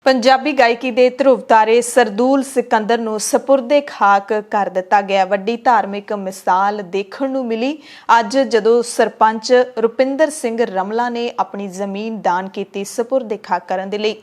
पंजाबी गायकी ਦੇ ਧਰੁਵ ਤਾਰੇ ਸਰਦੂਲ ਸਿਕੰਦਰ ਨੂੰ ਸਪੁਰਦੇ ਖਾਕ ਕਰ ਦਿੱਤਾ ਗਿਆ। ਵੱਡੀ ਧਾਰਮਿਕ ਮਿਸਾਲ ਦੇਖਣ ਨੂੰ ਮਿਲੀ ਅੱਜ ਜਦੋਂ ਸਰਪੰਚ ਰੁਪਿੰਦਰ ਸਿੰਘ ਰਮਲਾ ਨੇ ਆਪਣੀ ਜ਼ਮੀਨ ਦਾਨ ਕੀਤੀ ਸਪੁਰਦੇ ਖਾਕ ਕਰਨ ਦੇ ਲਈ।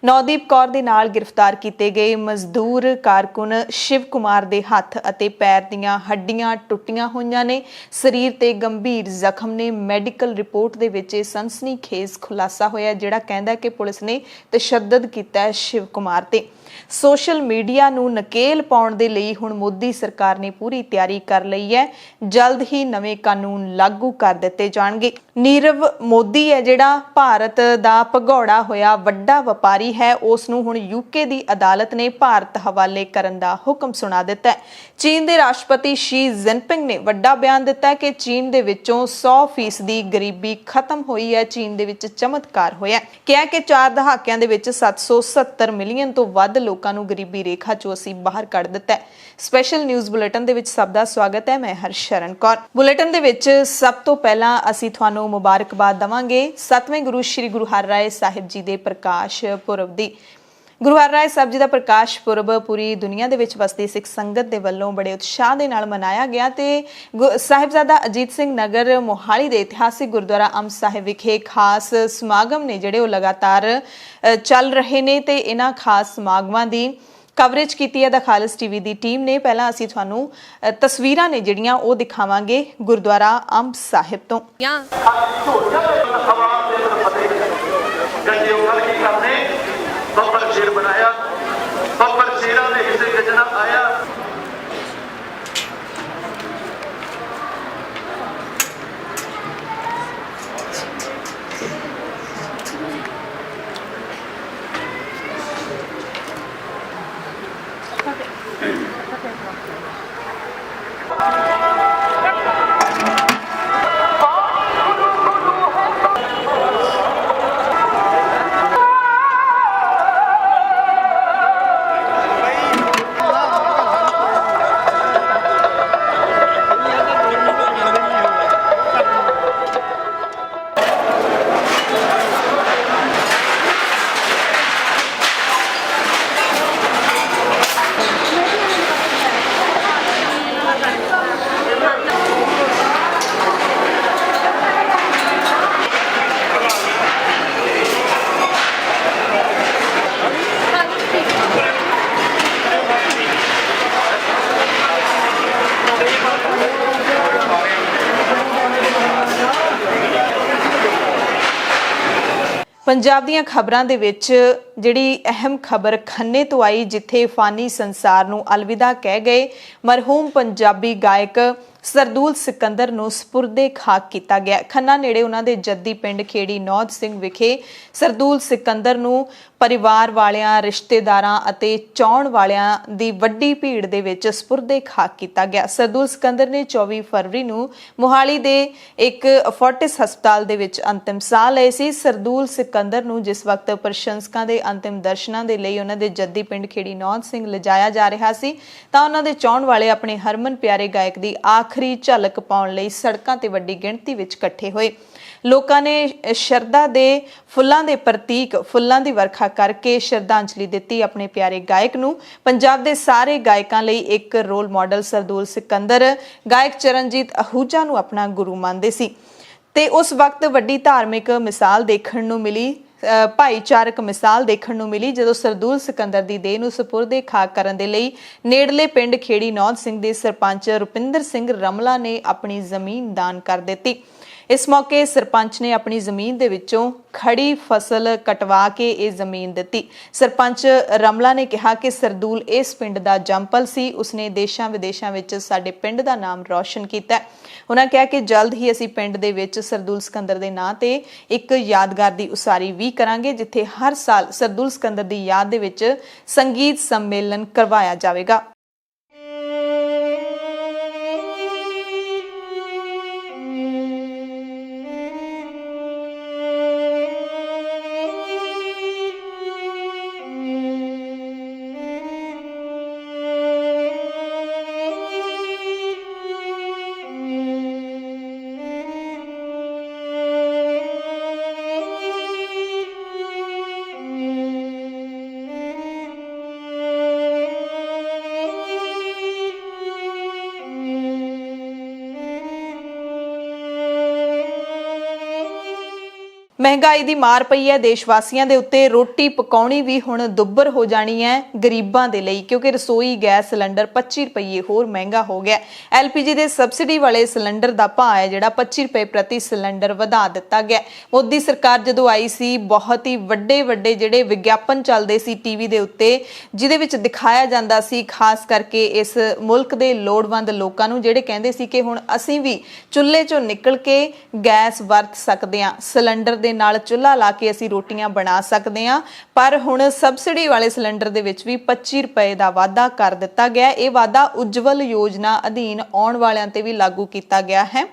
ਨੌਦੀਪ ਕੌਰ ਦੇ ਨਾਲ गिरफ्तार ਕੀਤੇ ਗਏ ਮਜ਼ਦੂਰ ਕਾਰਕੁਨ शिव कुमार ਦੇ ਹੱਥ ਅਤੇ ਪੈਰ ਦੀਆਂ ਹੱਡੀਆਂ ਟੁੱਟੀਆਂ ਹੋਈਆਂ ਨੇ। ਸਰੀਰ ਤੇ ਗੰਭੀਰ ਜ਼ਖਮ ਨੇ। ਮੈਡੀਕਲ ਰਿਪੋਰਟ ਦੇ ਵਿੱਚ ਸਨਸਨੀਖੇਜ਼ ਖੁਲਾਸਾ ਹੋਇਆ ਜਿਹੜਾ ਕਹਿੰਦਾ ਕਿ ਪੁਲਿਸ ਨੇ ਤਸ਼ੱਦਦ ਕੀਤਾ ਹੈ शिव कुमार ਤੇ। ਸੋਸ਼ਲ ਮੀਡੀਆ ਨੂੰ ਨਕੇਲ ਪਾਉਣ ਦੇ ਲਈ ਹੁਣ ਮੋਦੀ ਸਰਕਾਰ ਨੇ ਪੂਰੀ ਤਿਆਰੀ ਕਰ ਲਈ ਹੈ। ਜਲਦ ਹੀ ਨਵੇਂ ਕਾਨੂੰਨ ਲਾਗੂ ਕਰ ਦਿੱਤੇ ਜਾਣਗੇ। ਨੀਰਵ ਮੋਦੀ ਹੈ ਜਿਹੜਾ ਭਾਰਤ ਦਾ ਭਗੌੜਾ ਹੋਇਆ ਵੱਡਾ ਵਪਾਰੀ ਹੈ, ਉਸ ਨੂੰ ਹੁਣ ਯੂਕੇ ਦੀ ਅਦਾਲਤ ਨੇ ਭਾਰਤ ਹਵਾਲੇ ਕਰਨ ਦਾ ਹੁਕਮ ਸੁਣਾ ਦਿੱਤਾ ਹੈ। ਚੀਨ ਦੇ ਰਾਸ਼ਟਰਪਤੀ ਸ਼ੀ ਜਿਨਪਿੰਗ ਨੇ ਵੱਡਾ ਬਿਆਨ ਦਿੱਤਾ ਹੈ ਕਿ ਚੀਨ ਦੇ ਵਿੱਚੋਂ 100% ਦੀ ਗਰੀਬੀ ਖਤਮ ਹੋਈ ਹੈ। ਚੀਨ ਦੇ ਵਿੱਚ ਚਮਤਕਾਰ ਹੋਇਆ। ਕਿਹਾ ਕਿ 4 ਦਹਾਕਿਆਂ ਦੇ ਵਿੱਚ 770 ਮਿਲੀਅਨ ਤੋਂ ਵੱਧ ਲੋਕਾਂ ਨੂੰ ਗਰੀਬੀ ਰੇਖਾ ਚੋਂ ਅਸੀਂ ਬਾਹਰ ਕੱਢ ਦਿੱਤਾ ਹੈ। ਸਪੈਸ਼ਲ ਨਿਊਜ਼ ਬੁਲੇਟਿਨ ਦੇ ਵਿੱਚ ਸਭ ਦਾ ਸਵਾਗਤ ਹੈ। ਮੈਂ ਹਰਸ਼ਰਨ ਕੌਰ। ਬੁਲੇਟਿਨ ਦੇ ਵਿੱਚ ਸਭ ਤੋਂ ਪਹਿਲਾਂ ਅਸੀਂ ਤੁਹਾਨੂੰ ਮੁਬਾਰਕਬਾਦ ਦਵਾਂਗੇ 7ਵੇਂ ਗੁਰੂ ਸ਼੍ਰੀ ਗੁਰੂ ਹਰਿਰਾਏ ਸਾਹਿਬ ਜੀ ਦੇ ਪ੍ਰਕਾਸ਼ ਪੁਰਬ ਦੀ। ਗੁਰੂ ਹਰਿਰਾਏ ਸਾਹਿਬ ਜੀ ਦਾ ਪ੍ਰਕਾਸ਼ ਪੁਰਬ ਪੂਰੀ ਦੁਨੀਆ ਦੇ ਵਿੱਚ ਵਸਦੀ ਸਿੱਖ ਸੰਗਤ ਦੇ ਵੱਲੋਂ ਬੜੇ ਉਤਸ਼ਾਹ ਦੇ ਨਾਲ ਮਨਾਇਆ ਗਿਆ ਤੇ ਸਾਹਿਬਜ਼ਾਦਾ ਅਜੀਤ ਸਿੰਘ ਨਗਰ ਮੋਹਾਲੀ ਦੇ ਇਤਿਹਾਸਿਕ ਗੁਰਦੁਆਰਾ ਅੰਬ ਸਾਹਿਬ ਵਿਖੇ ਖਾਸ ਸਮਾਗਮ ਨੇ ਜਿਹੜੇ ਉਹ ਲਗਾਤਾਰ ਚੱਲ ਰਹੇ ਨੇ ਤੇ ਇਹਨਾਂ ਖਾਸ ਸਮਾਗਮਾਂ ਦੀ ਕਵਰੇਜ ਕੀਤੀ ਹੈ ਦਾ ਖਾਲਸ ਟੀਵੀ ਦੀ ਟੀਮ ਨੇ। ਪਹਿਲਾਂ ਅਸੀਂ ਤੁਹਾਨੂੰ ਤਸਵੀਰਾਂ ਨੇ ਜਿਹੜੀਆਂ ਉਹ ਦਿਖਾਵਾਂਗੇ ਗੁਰਦੁਆਰਾ ਅੰਬ ਸਾਹਿਬ ਤੋਂ। ਬੱਬਰ ਸ਼ੇਰ ਬਣਾਇਆ, ਬੱਬਰ ਸ਼ੇਰਾਂ ਦੇ ਹਿੱਸੇ ਗਜਣਾ ਆਇਆ। ਪੰਜਾਬ ਦੀਆਂ ਖਬਰਾਂ ਦੇ ਵਿੱਚ ਜਿਹੜੀ ਅਹਿਮ ਖਬਰ ਖੰਨੇ ਤੋਂ ਆਈ ਜਿੱਥੇ ਫਾਨੀ ਸੰਸਾਰ ਨੂੰ ਅਲਵਿਦਾ ਕਹਿ ਗਏ ਮਰਹੂਮ ਪੰਜਾਬੀ ਗਾਇਕ ਸਰਦੂਲ ਸਿਕੰਦਰ ਨੂੰ ਸਪੁਰਦੇ ਖਾਕ ਕੀਤਾ ਗਿਆ। ਖੰਨਾ ਨੇੜੇ ਉਹਨਾਂ ਦੇ ਜੱਦੀ ਪਿੰਡ ਖੇੜੀ ਨੌਦ ਸਿੰਘ ਵਿਖੇ ਸਰਦੂਲ ਸਿਕੰਦਰ ਨੂੰ ਪਰਿਵਾਰ ਵਾਲਿਆਂ, ਰਿਸ਼ਤੇਦਾਰਾਂ ਅਤੇ ਚਾਹੁਣ ਵਾਲਿਆਂ ਦੀ ਵੱਡੀ ਭੀੜ ਦੇ ਵਿੱਚ ਸਪੁਰਦੇ ਖਾਕ ਕੀਤਾ ਗਿਆ। ਸਰਦੂਲ ਸਿਕੰਦਰ ਨੇ 24 ਫਰਵਰੀ ਨੂੰ ਮੋਹਾਲੀ ਦੇ ਇੱਕ ਫੋਰਟਿਸ ਹਸਪਤਾਲ ਦੇ ਵਿੱਚ ਅੰਤਿਮ ਸਾਹ ਲਏ ਸੀ। ਸਰਦੂਲ ਸਿਕੰਦਰ ਨੂੰ ਜਿਸ ਵਕਤ ਪ੍ਰਸ਼ੰਸਕਾਂ ਦੇ ਅੰਤਿਮ ਦਰਸ਼ਨਾਂ ਦੇ ਲਈ ਉਹਨਾਂ ਦੇ ਜੱਦੀ ਪਿੰਡ ਖੇੜੀ ਨੌਦ ਸਿੰਘ ਲਿਜਾਇਆ ਜਾ ਰਿਹਾ ਸੀ ਤਾਂ ਉਹਨਾਂ ਦੇ ਚਾਹੁਣ ਵਾਲੇ ਆਪਣੇ ਹਰਮਨ ਪਿਆਰੇ ਗਾਇਕ ਦੀ ਆਖਰੀ ਝਲਕ ਪਾਉਣ ਲਈ ਸੜਕਾਂ ਤੇ ਵੱਡੀ ਗਿਣਤੀ ਵਿੱਚ ਇਕੱਠੇ ਹੋਏ। ਲੋਕਾਂ ਨੇ ਸ਼ਰਧਾ ਦੇ ਫੁੱਲਾਂ ਦੇ ਪ੍ਰਤੀਕ ਫੁੱਲਾਂ ਦੀ ਵਰਖਾ ਕਰਕੇ ਸ਼ਰਧਾਂਜਲੀ ਦਿੱਤੀ ਆਪਣੇ ਪਿਆਰੇ ਗਾਇਕ ਨੂੰ। ਪੰਜਾਬ ਦੇ ਸਾਰੇ ਗਾਇਕਾਂ ਲਈ ਇੱਕ ਰੋਲ ਮਾਡਲ ਸਰਦੂਲ ਸਿਕੰਦਰ ਗਾਇਕ ਚਰਨਜੀਤ ਅਹੂਜਾ ਨੂੰ ਆਪਣਾ ਗੁਰੂ ਮੰਨਦੇ ਸੀ ਤੇ ਉਸ ਵਕਤ ਵੱਡੀ ਧਾਰਮਿਕ ਮਿਸਾਲ ਦੇਖਣ ਨੂੰ ਮਿਲੀ, ਭਾਈਚਾਰਕ ਮਿਸਾਲ ਦੇਖਣ ਨੂੰ ਮਿਲੀ ਜਦੋਂ ਸਰਦੂਲ ਸਿਕੰਦਰ ਦੀ ਦੇਹ ਨੂੰ ਸਪੁਰਦੇ ਖਾਕ ਕਰਨ ਦੇ ਲਈ ਨੇੜਲੇ ਪਿੰਡ ਖੇੜੀ ਨੌਦ ਸਿੰਘ ਦੇ ਸਰਪੰਚ ਰੁਪਿੰਦਰ ਸਿੰਘ ਰਮਲਾ ਨੇ ਆਪਣੀ ਜ਼ਮੀਨ ਦਾਨ ਕਰ ਦਿੱਤੀ। ਇਸ ਮੌਕੇ ਸਰਪੰਚ ਨੇ ਆਪਣੀ ਜ਼ਮੀਨ ਦੇ ਵਿੱਚੋਂ ਖੜੀ ਫਸਲ ਕਟਵਾ ਕੇ ਇਹ ਜ਼ਮੀਨ ਦਿੱਤੀ। ਸਰਪੰਚ ਰਮਲਾ ਨੇ ਕਿਹਾ ਕਿ ਸਰਦੂਲ ਇਸ ਪਿੰਡ ਦਾ ਜੰਪਲ ਸੀ, ਉਸਨੇ ਦੇਸ਼ਾਂ ਵਿਦੇਸ਼ਾਂ ਵਿੱਚ ਸਾਡੇ ਪਿੰਡ ਦਾ ਨਾਮ ਰੌਸ਼ਨ ਕੀਤਾ। ਉਹਨਾਂ ਕਿਹਾ ਕਿ ਜਲਦ ਹੀ ਅਸੀਂ ਪਿੰਡ ਦੇ ਵਿੱਚ ਸਰਦੂਲ ਸਿਕੰਦਰ ਦੇ ਨਾਂ ਤੇ ਇੱਕ ਯਾਦਗਾਰ ਦੀ ਉਸਾਰੀ ਵੀ ਕਰਾਂਗੇ ਜਿੱਥੇ ਹਰ ਸਾਲ ਸਰਦੂਲ ਸਿਕੰਦਰ ਦੀ ਯਾਦ ਦੇ ਵਿੱਚ ਸੰਗੀਤ ਸੰਮੇਲਨ ਕਰਵਾਇਆ ਜਾਵੇਗਾ। ਮਹਿੰਗਾਈ ਦੀ ਮਾਰ ਪਈ ਹੈ ਦੇਸ਼ ਵਾਸੀਆਂ ਦੇ ਉੱਤੇ। ਰੋਟੀ ਪਕਾਉਣੀ ਵੀ ਹੁਣ ਦੁੱਬਰ ਹੋ ਜਾਣੀ ਹੈ ਗਰੀਬਾਂ ਦੇ ਲਈ, ਕਿਉਂਕਿ ਰਸੋਈ ਗੈਸ ਸਿਲੰਡਰ 25 ਰੁਪਏ ਹੋਰ ਮਹਿੰਗਾ ਹੋ ਗਿਆ। LPG ਦੇ ਸਬਸਿਡੀ ਵਾਲੇ ਸਿਲੰਡਰ ਦਾ ਭਾਅ ਹੈ ਜਿਹੜਾ 25 ਰੁਪਏ ਪ੍ਰਤੀ ਸਿਲੰਡਰ ਵਧਾ ਦਿੱਤਾ ਗਿਆ। ਮੋਦੀ ਸਰਕਾਰ ਜਦੋਂ ਆਈ ਸੀ, ਬਹੁਤ ਹੀ ਵੱਡੇ ਜਿਹੜੇ ਵਿਗਿਆਪਨ ਚੱਲਦੇ ਸੀ ਟੀਵੀ ਦੇ ਉੱਤੇ, ਜਿਹਦੇ ਵਿੱਚ ਦਿਖਾਇਆ ਜਾਂਦਾ ਸੀ ਖਾਸ ਕਰਕੇ ਇਸ ਮੁਲਕ ਦੇ ਲੋੜਵੰਦ ਲੋਕਾਂ ਨੂੰ, ਜਿਹੜੇ ਕਹਿੰਦੇ ਸੀ ਕਿ ਹੁਣ ਅਸੀਂ ਵੀ ਚੁੱਲ੍ਹੇ ਚੋਂ ਨਿਕਲ ਕੇ ਗੈਸ ਵਰਤ ਸਕਦੇ ਹਾਂ, ਸਿਲੰਡਰ ਦੇ ਨਾਲ ਚੁੱਲ੍ਹਾ ਲਾ ਕੇ ਅਸੀਂ ਰੋਟੀਆਂ ਬਣਾ ਸਕਦੇ ਹਾਂ। ਪਰ ਹੁਣ ਸਬਸਿਡੀ ਵਾਲੇ ਸਿਲੰਡਰ ਦੇ ਵਿੱਚ ਵੀ 25 ਰੁਪਏ ਦਾ ਵਾਧਾ ਕਰ ਦਿੱਤਾ ਗਿਆ। ਇਹ ਵਾਧਾ ਉਜਵਲ ਯੋਜਨਾ ਅਧੀਨ ਆਉਣ ਵਾਲਿਆਂ ਤੇ ਵੀ ਲਾਗੂ ਕੀਤਾ ਗਿਆ ਹੈ।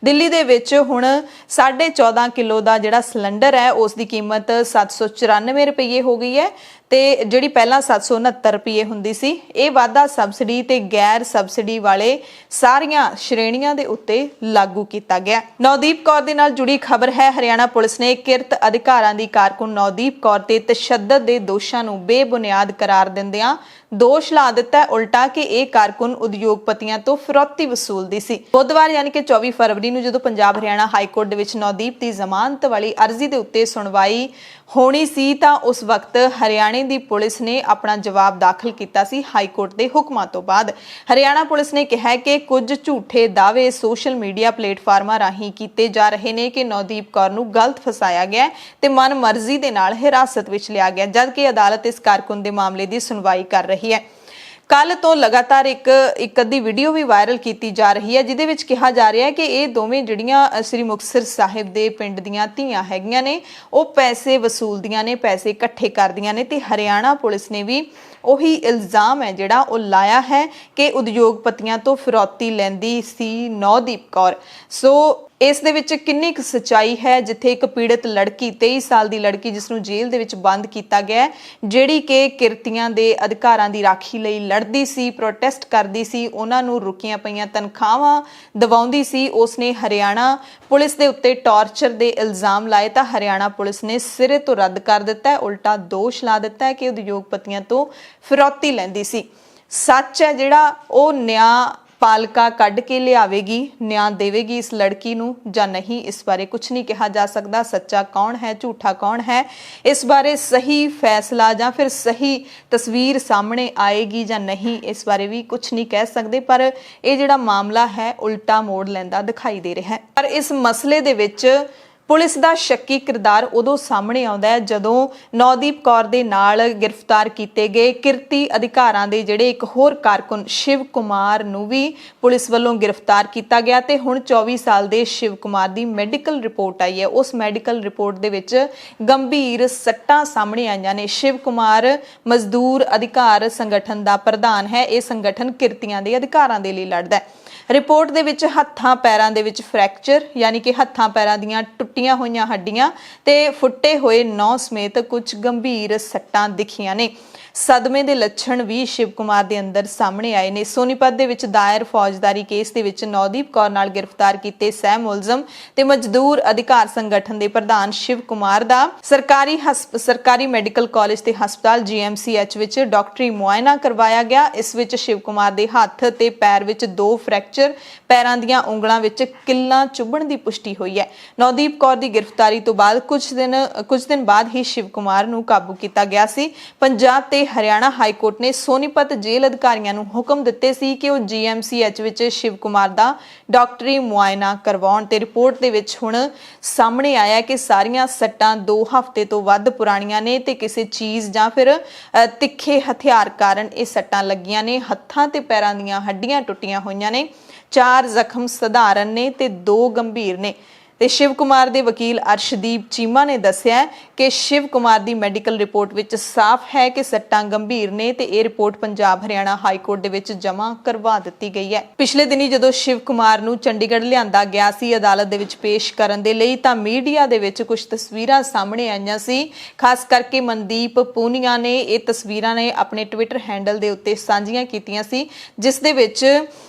ਦਿੱਲੀ ਦੇ ਵਿੱਚ ਹੁਣ 14.5 ਕਿਲੋ ਦਾ ਜਿਹੜਾ ਸਿਲੰਡਰ ਹੈ ਉਸ ਦੀ ਕੀਮਤ 794 ਰੁਪਏ ਹੋ ਗਈ ਹੈ ਤੇ ਜਿਹੜੀ ਪਹਿਲਾਂ 769 ਰੁਪਏ ਹੁੰਦੀ ਸੀ। ਇਹ ਵਾਧਾ ਸਬਸਿਡੀ ਤੇ ਗੈਰ ਸਬਸਿਡੀ ਵਾਲੇ ਸਾਰੀਆਂ ਸ਼੍ਰੇਣੀਆਂ ਦੇ ਉੱਤੇ ਲਾਗੂ ਕੀਤਾ ਗਿਆ। ਨਵਦੀਪ ਕੌਰ ਦੇ ਨਾਲ ਜੁੜੀ ਖਬਰ ਹੈ। ਹਰਿਆਣਾ ਪੁਲਿਸ ਨੇ ਕਿਰਤ ਅਧਿਕਾਰਾਂ ਦੀ ਕਾਰਕੁਨ ਨਵਦੀਪ ਕੌਰ ਤੇ ਤਸ਼ੱਦਦ ਦੇ ਦੋਸ਼ਾਂ ਨੂੰ ਬੇਬੁਨਿਆਦ ਕਰਾਰ ਦਿੰਦਿਆਂ ਦੋਸ਼ ਲਾ ਦਿੱਤਾ ਹੈ ਉਲਟਾ ਕਿ ਇਹ ਕਾਰਕੁਨ ਉਦਯੋਗਪਤੀਆਂ ਤੋਂ ਫਿਰੌਤੀ ਵਸੂਲਦੀ ਸੀ। ਬੁੱਧਵਾਰ ਯਾਨੀ ਕਿ 24 ਫਰਵਰੀ ਨੂੰ ਜਦੋਂ ਪੰਜਾਬ ਹਰਿਆਣਾ ਹਾਈ ਕੋਰਟ ਦੇ ਵਿੱਚ ਨਵਦੀਪ ਦੀ ਜ਼ਮਾਨਤ ਵਾਲੀ ਅਰਜ਼ੀ ਦੇ ਉੱਤੇ ਸੁਣਵਾਈ ਹੋਣੀ ਸੀ ਤਾਂ ਉਸ ਵਕਤ ਹਰਿਆਣੇ ਦੀ ਪੁਲਿਸ ਨੇ ਆਪਣਾ ਜਵਾਬ ਦਾਖਲ ਕੀਤਾ ਸੀ ਹਾਈ ਕੋਰਟ ਦੇ ਹੁਕਮਾਂ ਤੋਂ ਬਾਅਦ। ਹਰਿਆਣਾ ਪੁਲਿਸ ਨੇ ਕਿਹਾ ਕਿ ਕੁਝ ਝੂਠੇ ਦਾਅਵੇ ਸੋਸ਼ਲ ਮੀਡੀਆ ਪਲੇਟਫਾਰਮਾਂ ਰਾਹੀਂ ਕੀਤੇ ਜਾ ਰਹੇ ਨੇ ਕਿ ਨਵਦੀਪ ਕੌਰ ਨੂੰ ਗਲਤ ਫਸਾਇਆ ਗਿਆ ਤੇ ਮਨਮਰਜ਼ੀ ਦੇ ਨਾਲ ਹਿਰਾਸਤ ਵਿੱਚ ਲਿਆ ਗਿਆ, ਜਦਕਿ ਅਦਾਲਤ ਇਸ ਕਾਰਕੁਨ ਦੇ ਮਾਮਲੇ ਦੀ ਸੁਣਵਾਈ ਕਰ ਰਹੀ ਹੈ। ਕੱਲ ਤੋਂ ਲਗਾਤਾਰ ਇੱਕ ਅੱਧੀ ਵੀਡੀਓ ਵੀ ਵਾਇਰਲ ਕੀਤੀ ਜਾ ਰਹੀ ਹੈ ਜਿਹਦੇ ਵਿੱਚ ਕਿਹਾ ਜਾ ਰਿਹਾ ਹੈ ਕਿ ਇਹ ਦੋਵੇਂ ਜਿਹੜੀਆਂ ਸ੍ਰੀ ਮੁਕਤਸਰ ਸਾਹਿਬ ਦੇ ਪਿੰਡ ਦੀਆਂ ਧੀਆਂ ਹੈਗੀਆਂ ਨੇ, ਉਹ ਪੈਸੇ ਵਸੂਲਦੀਆਂ ਨੇ, ਪੈਸੇ ਇਕੱਠੇ ਕਰਦੀਆਂ ਨੇ ਤੇ ਹਰਿਆਣਾ ਪੁਲਿਸ ਨੇ ਵੀ ਉਹੀ ਇਲਜ਼ਾਮ ਹੈ ਜਿਹੜਾ ਉਹ ਲਾਇਆ ਹੈ ਕਿ ਉਦਯੋਗਪਤੀਆਂ ਤੋਂ ਫਿਰੌਤੀ ਲੈਂਦੀ ਸੀ ਨਵਦੀਪ ਕੌਰ। ਸੋ ਇਸ ਦੇ ਵਿੱਚ ਕਿੰਨੀ ਕੁ ਸੱਚਾਈ ਹੈ, ਜਿੱਥੇ ਇੱਕ ਪੀੜਤ ਲੜਕੀ 23 ਸਾਲ ਦੀ ਲੜਕੀ ਜਿਸ ਨੂੰ ਜੇਲ੍ਹ ਦੇ ਵਿੱਚ ਬੰਦ ਕੀਤਾ ਗਿਆ, ਜਿਹੜੀ ਕਿ ਕਿਰਤੀਆਂ ਦੇ ਅਧਿਕਾਰਾਂ ਦੀ ਰਾਖੀ ਲਈ ਲੜਦੀ ਸੀ, ਪ੍ਰੋਟੈਸਟ ਕਰਦੀ ਸੀ, ਉਹਨਾਂ ਨੂੰ ਰੁਕੀਆਂ ਪਈਆਂ ਤਨਖਾਹਾਂ ਦਿਵਾਉਂਦੀ ਸੀ, ਉਸਨੇ ਹਰਿਆਣਾ ਪੁਲਿਸ ਦੇ ਉੱਤੇ ਟਾਰਚਰ ਦੇ ਇਲਜ਼ਾਮ ਲਾਏ ਤਾਂ ਹਰਿਆਣਾ ਪੁਲਿਸ ਨੇ ਸਿਰੇ ਤੋਂ ਰੱਦ ਕਰ ਦਿੱਤਾ ਹੈ, ਉਲਟਾ ਦੋਸ਼ ਲਾ ਦਿੱਤਾ ਹੈ ਕਿ ਉਦਯੋਗਪਤੀਆਂ ਤੋਂ ਫਿਰੌਤੀ ਲੈਂਦੀ ਸੀ। ਸੱਚ ਹੈ ਜਿਹੜਾ ਉਹ ਨਿਆਂ ਪਾਲਿਕਾ ਕੱਢ ਕੇ ਲਿਆਵੇਗੀ, ਨਿਆਂ ਦੇਵੇਗੀ ਇਸ ਲੜਕੀ ਨੂੰ ਜਾਂ ਨਹੀਂ, ਇਸ ਬਾਰੇ ਕੁਝ ਨਹੀਂ ਕਿਹਾ ਜਾ ਸਕਦਾ। ਸੱਚਾ ਕੌਣ ਹੈ, ਝੂਠਾ ਕੌਣ ਹੈ, ਇਸ ਬਾਰੇ ਸਹੀ ਫੈਸਲਾ ਜਾਂ ਫਿਰ ਸਹੀ ਤਸਵੀਰ ਸਾਹਮਣੇ ਆਏਗੀ ਜਾਂ ਨਹੀਂ, ਇਸ ਬਾਰੇ ਵੀ ਕੁਝ ਨਹੀਂ ਕਹਿ ਸਕਦੇ। ਪਰ ਇਹ ਜਿਹੜਾ ਮਾਮਲਾ ਹੈ ਉਲਟਾ ਮੋੜ ਲੈਂਦਾ ਦਿਖਾਈ ਦੇ ਰਿਹਾ ਹੈ। ਪਰ ਇਸ ਮਸਲੇ ਦੇ ਵਿੱਚ ਪੁਲਿਸ ਦਾ ਸ਼ੱਕੀ ਕਿਰਦਾਰ ਉਦੋਂ ਸਾਹਮਣੇ ਆਉਂਦਾ ਹੈ ਜਦੋਂ ਨਵਦੀਪ ਕੌਰ ਦੇ ਨਾਲ ਗ੍ਰਿਫਤਾਰ ਕੀਤੇ ਗਏ ਕਿਰਤੀ ਅਧਿਕਾਰਾਂ ਦੇ ਜਿਹੜੇ ਇੱਕ ਹੋਰ ਕਾਰਕੁਨ ਸ਼ਿਵ ਕੁਮਾਰ ਨੂੰ ਵੀ ਪੁਲਿਸ ਵੱਲੋਂ ਗ੍ਰਿਫਤਾਰ ਕੀਤਾ ਗਿਆ ਤੇ ਹੁਣ 24 ਸਾਲ ਦੇ ਸ਼ਿਵ ਕੁਮਾਰ ਦੀ ਮੈਡੀਕਲ ਰਿਪੋਰਟ ਆਈ ਹੈ। ਉਸ ਮੈਡੀਕਲ ਰਿਪੋਰਟ ਦੇ ਵਿੱਚ ਗੰਭੀਰ ਸੱਟਾਂ ਸਾਹਮਣੇ ਆਈਆਂ ਨੇ। ਸ਼ਿਵ ਕੁਮਾਰ ਮਜ਼ਦੂਰ ਅਧਿਕਾਰ ਸੰਗਠਨ ਦਾ ਪ੍ਰਧਾਨ ਹੈ। ਇਹ ਸੰਗਠਨ ਕਿਰਤੀਆਂ ਦੇ ਅਧਿਕਾਰਾਂ ਦੇ ਲਈ ਲੜਦਾ ਹੈ। ਰਿਪੋਰਟ ਦੇ ਵਿੱਚ ਹੱਥਾਂ ਪੈਰਾਂ ਦੇ ਵਿੱਚ ਫ੍ਰੈਕਚਰ ਯਾਨੀ ਕਿ ਹੱਥਾਂ ਪੈਰਾਂ ਦੀਆਂ ਟੁੱਟੀਆਂ ਹੋਈਆਂ ਹੱਡੀਆਂ ਤੇ ਫੁੱਟੇ ਹੋਏ ਨਹੁੰ ਸਮੇਤ ਕੁਝ ਗੰਭੀਰ ਸੱਟਾਂ ਦਿਖੀਆਂ ਨੇ। ਸਦਮੇ ਦੇ ਲੱਛਣ ਵੀ ਸ਼ਿਵ ਕੁਮਾਰ ਦੇ ਅੰਦਰ ਸਾਹਮਣੇ ਆਏ ਨੇ। ਸੋਨੀਪਤ ਦੇ ਵਿੱਚ ਦਾਇਰ ਫੌਜਦਾਰੀ ਕੇਸ ਦੇ ਵਿੱਚ ਨਵਦੀਪ ਕੌਰ ਨਾਲ ਗ੍ਰਿਫਤਾਰ ਕੀਤੇ ਸਹਿ ਮੁਲਜ਼ਮ ਤੇ ਮਜ਼ਦੂਰ ਅਧਿਕਾਰ ਸੰਗਠਨ ਦੇ ਪ੍ਰਧਾਨ ਸ਼ਿਵ ਕੁਮਾਰ ਦਾ ਸਰਕਾਰੀ ਮੈਡੀਕਲ ਕਾਲਜ ਤੇ ਹਸਪਤਾਲ GMCH ਵਿੱਚ ਡਾਕਟਰੀ ਮੁਆਇਨਾ ਕਰਵਾਇਆ ਗਿਆ। ਇਸ ਵਿੱਚ ਸ਼ਿਵ ਕੁਮਾਰ ਦੇ ਹੱਥ ਤੇ ਪੈਰ ਵਿੱਚ 2 ਫ੍ਰੈਕਚਰ, ਪੈਰਾਂ ਦੀਆਂ ਉਂਗਲਾਂ ਵਿੱਚ ਕਿੱਲਾਂ ਚੁਭਣ ਦੀ ਪੁਸ਼ਟੀ ਹੋਈ ਹੈ। ਨਵਦੀਪ ਕੌਰ ਦੀ ਗ੍ਰਿਫਤਾਰੀ ਤੋਂ ਬਾਅਦ ਕੁਝ ਦਿਨ ਬਾਅਦ ਹੀ ਸ਼ਿਵ ਕੁਮਾਰ ਨੂੰ ਕਾਬੂ ਕੀਤਾ ਗਿਆ ਸੀ। ਪੰਜਾਬ ਤੇ ਹਰਿਆਣਾ ਹਾਈ ਕੋਰਟ ਨੇ ਸੋਨੀਪਤ ਜੇਲ੍ਹ ਅਧਿਕਾਰੀਆਂ ਨੂੰ ਹੁਕਮ ਦਿੱਤੇ ਸੀ ਕਿ ਉਹ GMCH ਵਿੱਚ ਸ਼ਿਵ ਕੁਮਾਰ ਦਾ ਡਾਕਟਰੀ ਮੁਆਇਨਾ ਕਰਵਾਉਣ ਤੇ ਰਿਪੋਰਟ ਦੇ ਵਿੱਚ ਹੁਣ ਸਾਹਮਣੇ ਆਇਆ ਕਿ ਸਾਰੀਆਂ ਸੱਟਾਂ 2 ਹਫ਼ਤੇ ਤੋਂ ਵੱਧ ਪੁਰਾਣੀਆਂ ਨੇ ਤੇ ਕਿਸੇ ਚੀਜ਼ ਜਾਂ ਫਿਰ ਤਿੱਖੇ ਹਥਿਆਰ ਕਾਰਨ ਇਹ ਸੱਟਾਂ ਲੱਗੀਆਂ ਨੇ। ਹੱਥਾਂ ਤੇ ਪੈਰਾਂ ਦੀਆਂ ਹੱਡੀਆਂ ਟੁੱਟੀਆਂ ਹੋਈਆਂ ਨੇ। 4 ਜ਼ਖਮ ਸਧਾਰਨ ਨੇ ਤੇ 2 ਗੰਭੀਰ ਨੇ। ਤੇ ਸ਼ਿਵ ਕੁਮਾਰ ਦੇ ਵਕੀਲ ਅਰਸ਼ਦੀਪ ਚੀਮਾ ਨੇ ਦੱਸਿਆ ਕਿ ਸ਼ਿਵ ਕੁਮਾਰ ਦੀ ਮੈਡੀਕਲ ਰਿਪੋਰਟ ਵਿੱਚ ਸਾਫ਼ ਹੈ ਕਿ ਸੱਟਾਂ ਗੰਭੀਰ ਨੇ ਤੇ ਇਹ report Punjab Haryana high court ਦੇ ਵਿੱਚ ਜਮ੍ਹਾਂ ਕਰਵਾ ਦਿੱਤੀ ਗਈ ਹੈ। ਪਿਛਲੇ ਦਿਨੀ ਜਦੋਂ ਸ਼ਿਵ ਕੁਮਾਰ ਨੂੰ ਚੰਡੀਗੜ੍ਹ ਲਿਆਂਦਾ ਗਿਆ ਸੀ ਅਦਾਲਤ ਦੇ ਵਿੱਚ ਪੇਸ਼ ਕਰਨ ਦੇ ਲਈ ਤਾਂ ਮੀਡੀਆ ਦੇ ਵਿੱਚ ਕੁਝ ਤਸਵੀਰਾਂ ਸਾਹਮਣੇ ਆਈਆਂ ਸੀ। ਖਾਸ ਕਰਕੇ ਮਨਦੀਪ ਪੂਨੀਆ ਨੇ ਇਹ ਤਸਵੀਰਾਂ ਨੇ ਆਪਣੇ ਟਵਿੱਟਰ ਹੈਂਡਲ ਦੇ ਉੱਤੇ ਸਾਂਝੀਆਂ ਕੀਤੀਆਂ ਸੀ, ਜਿਸ ਦੇ ਵਿੱਚ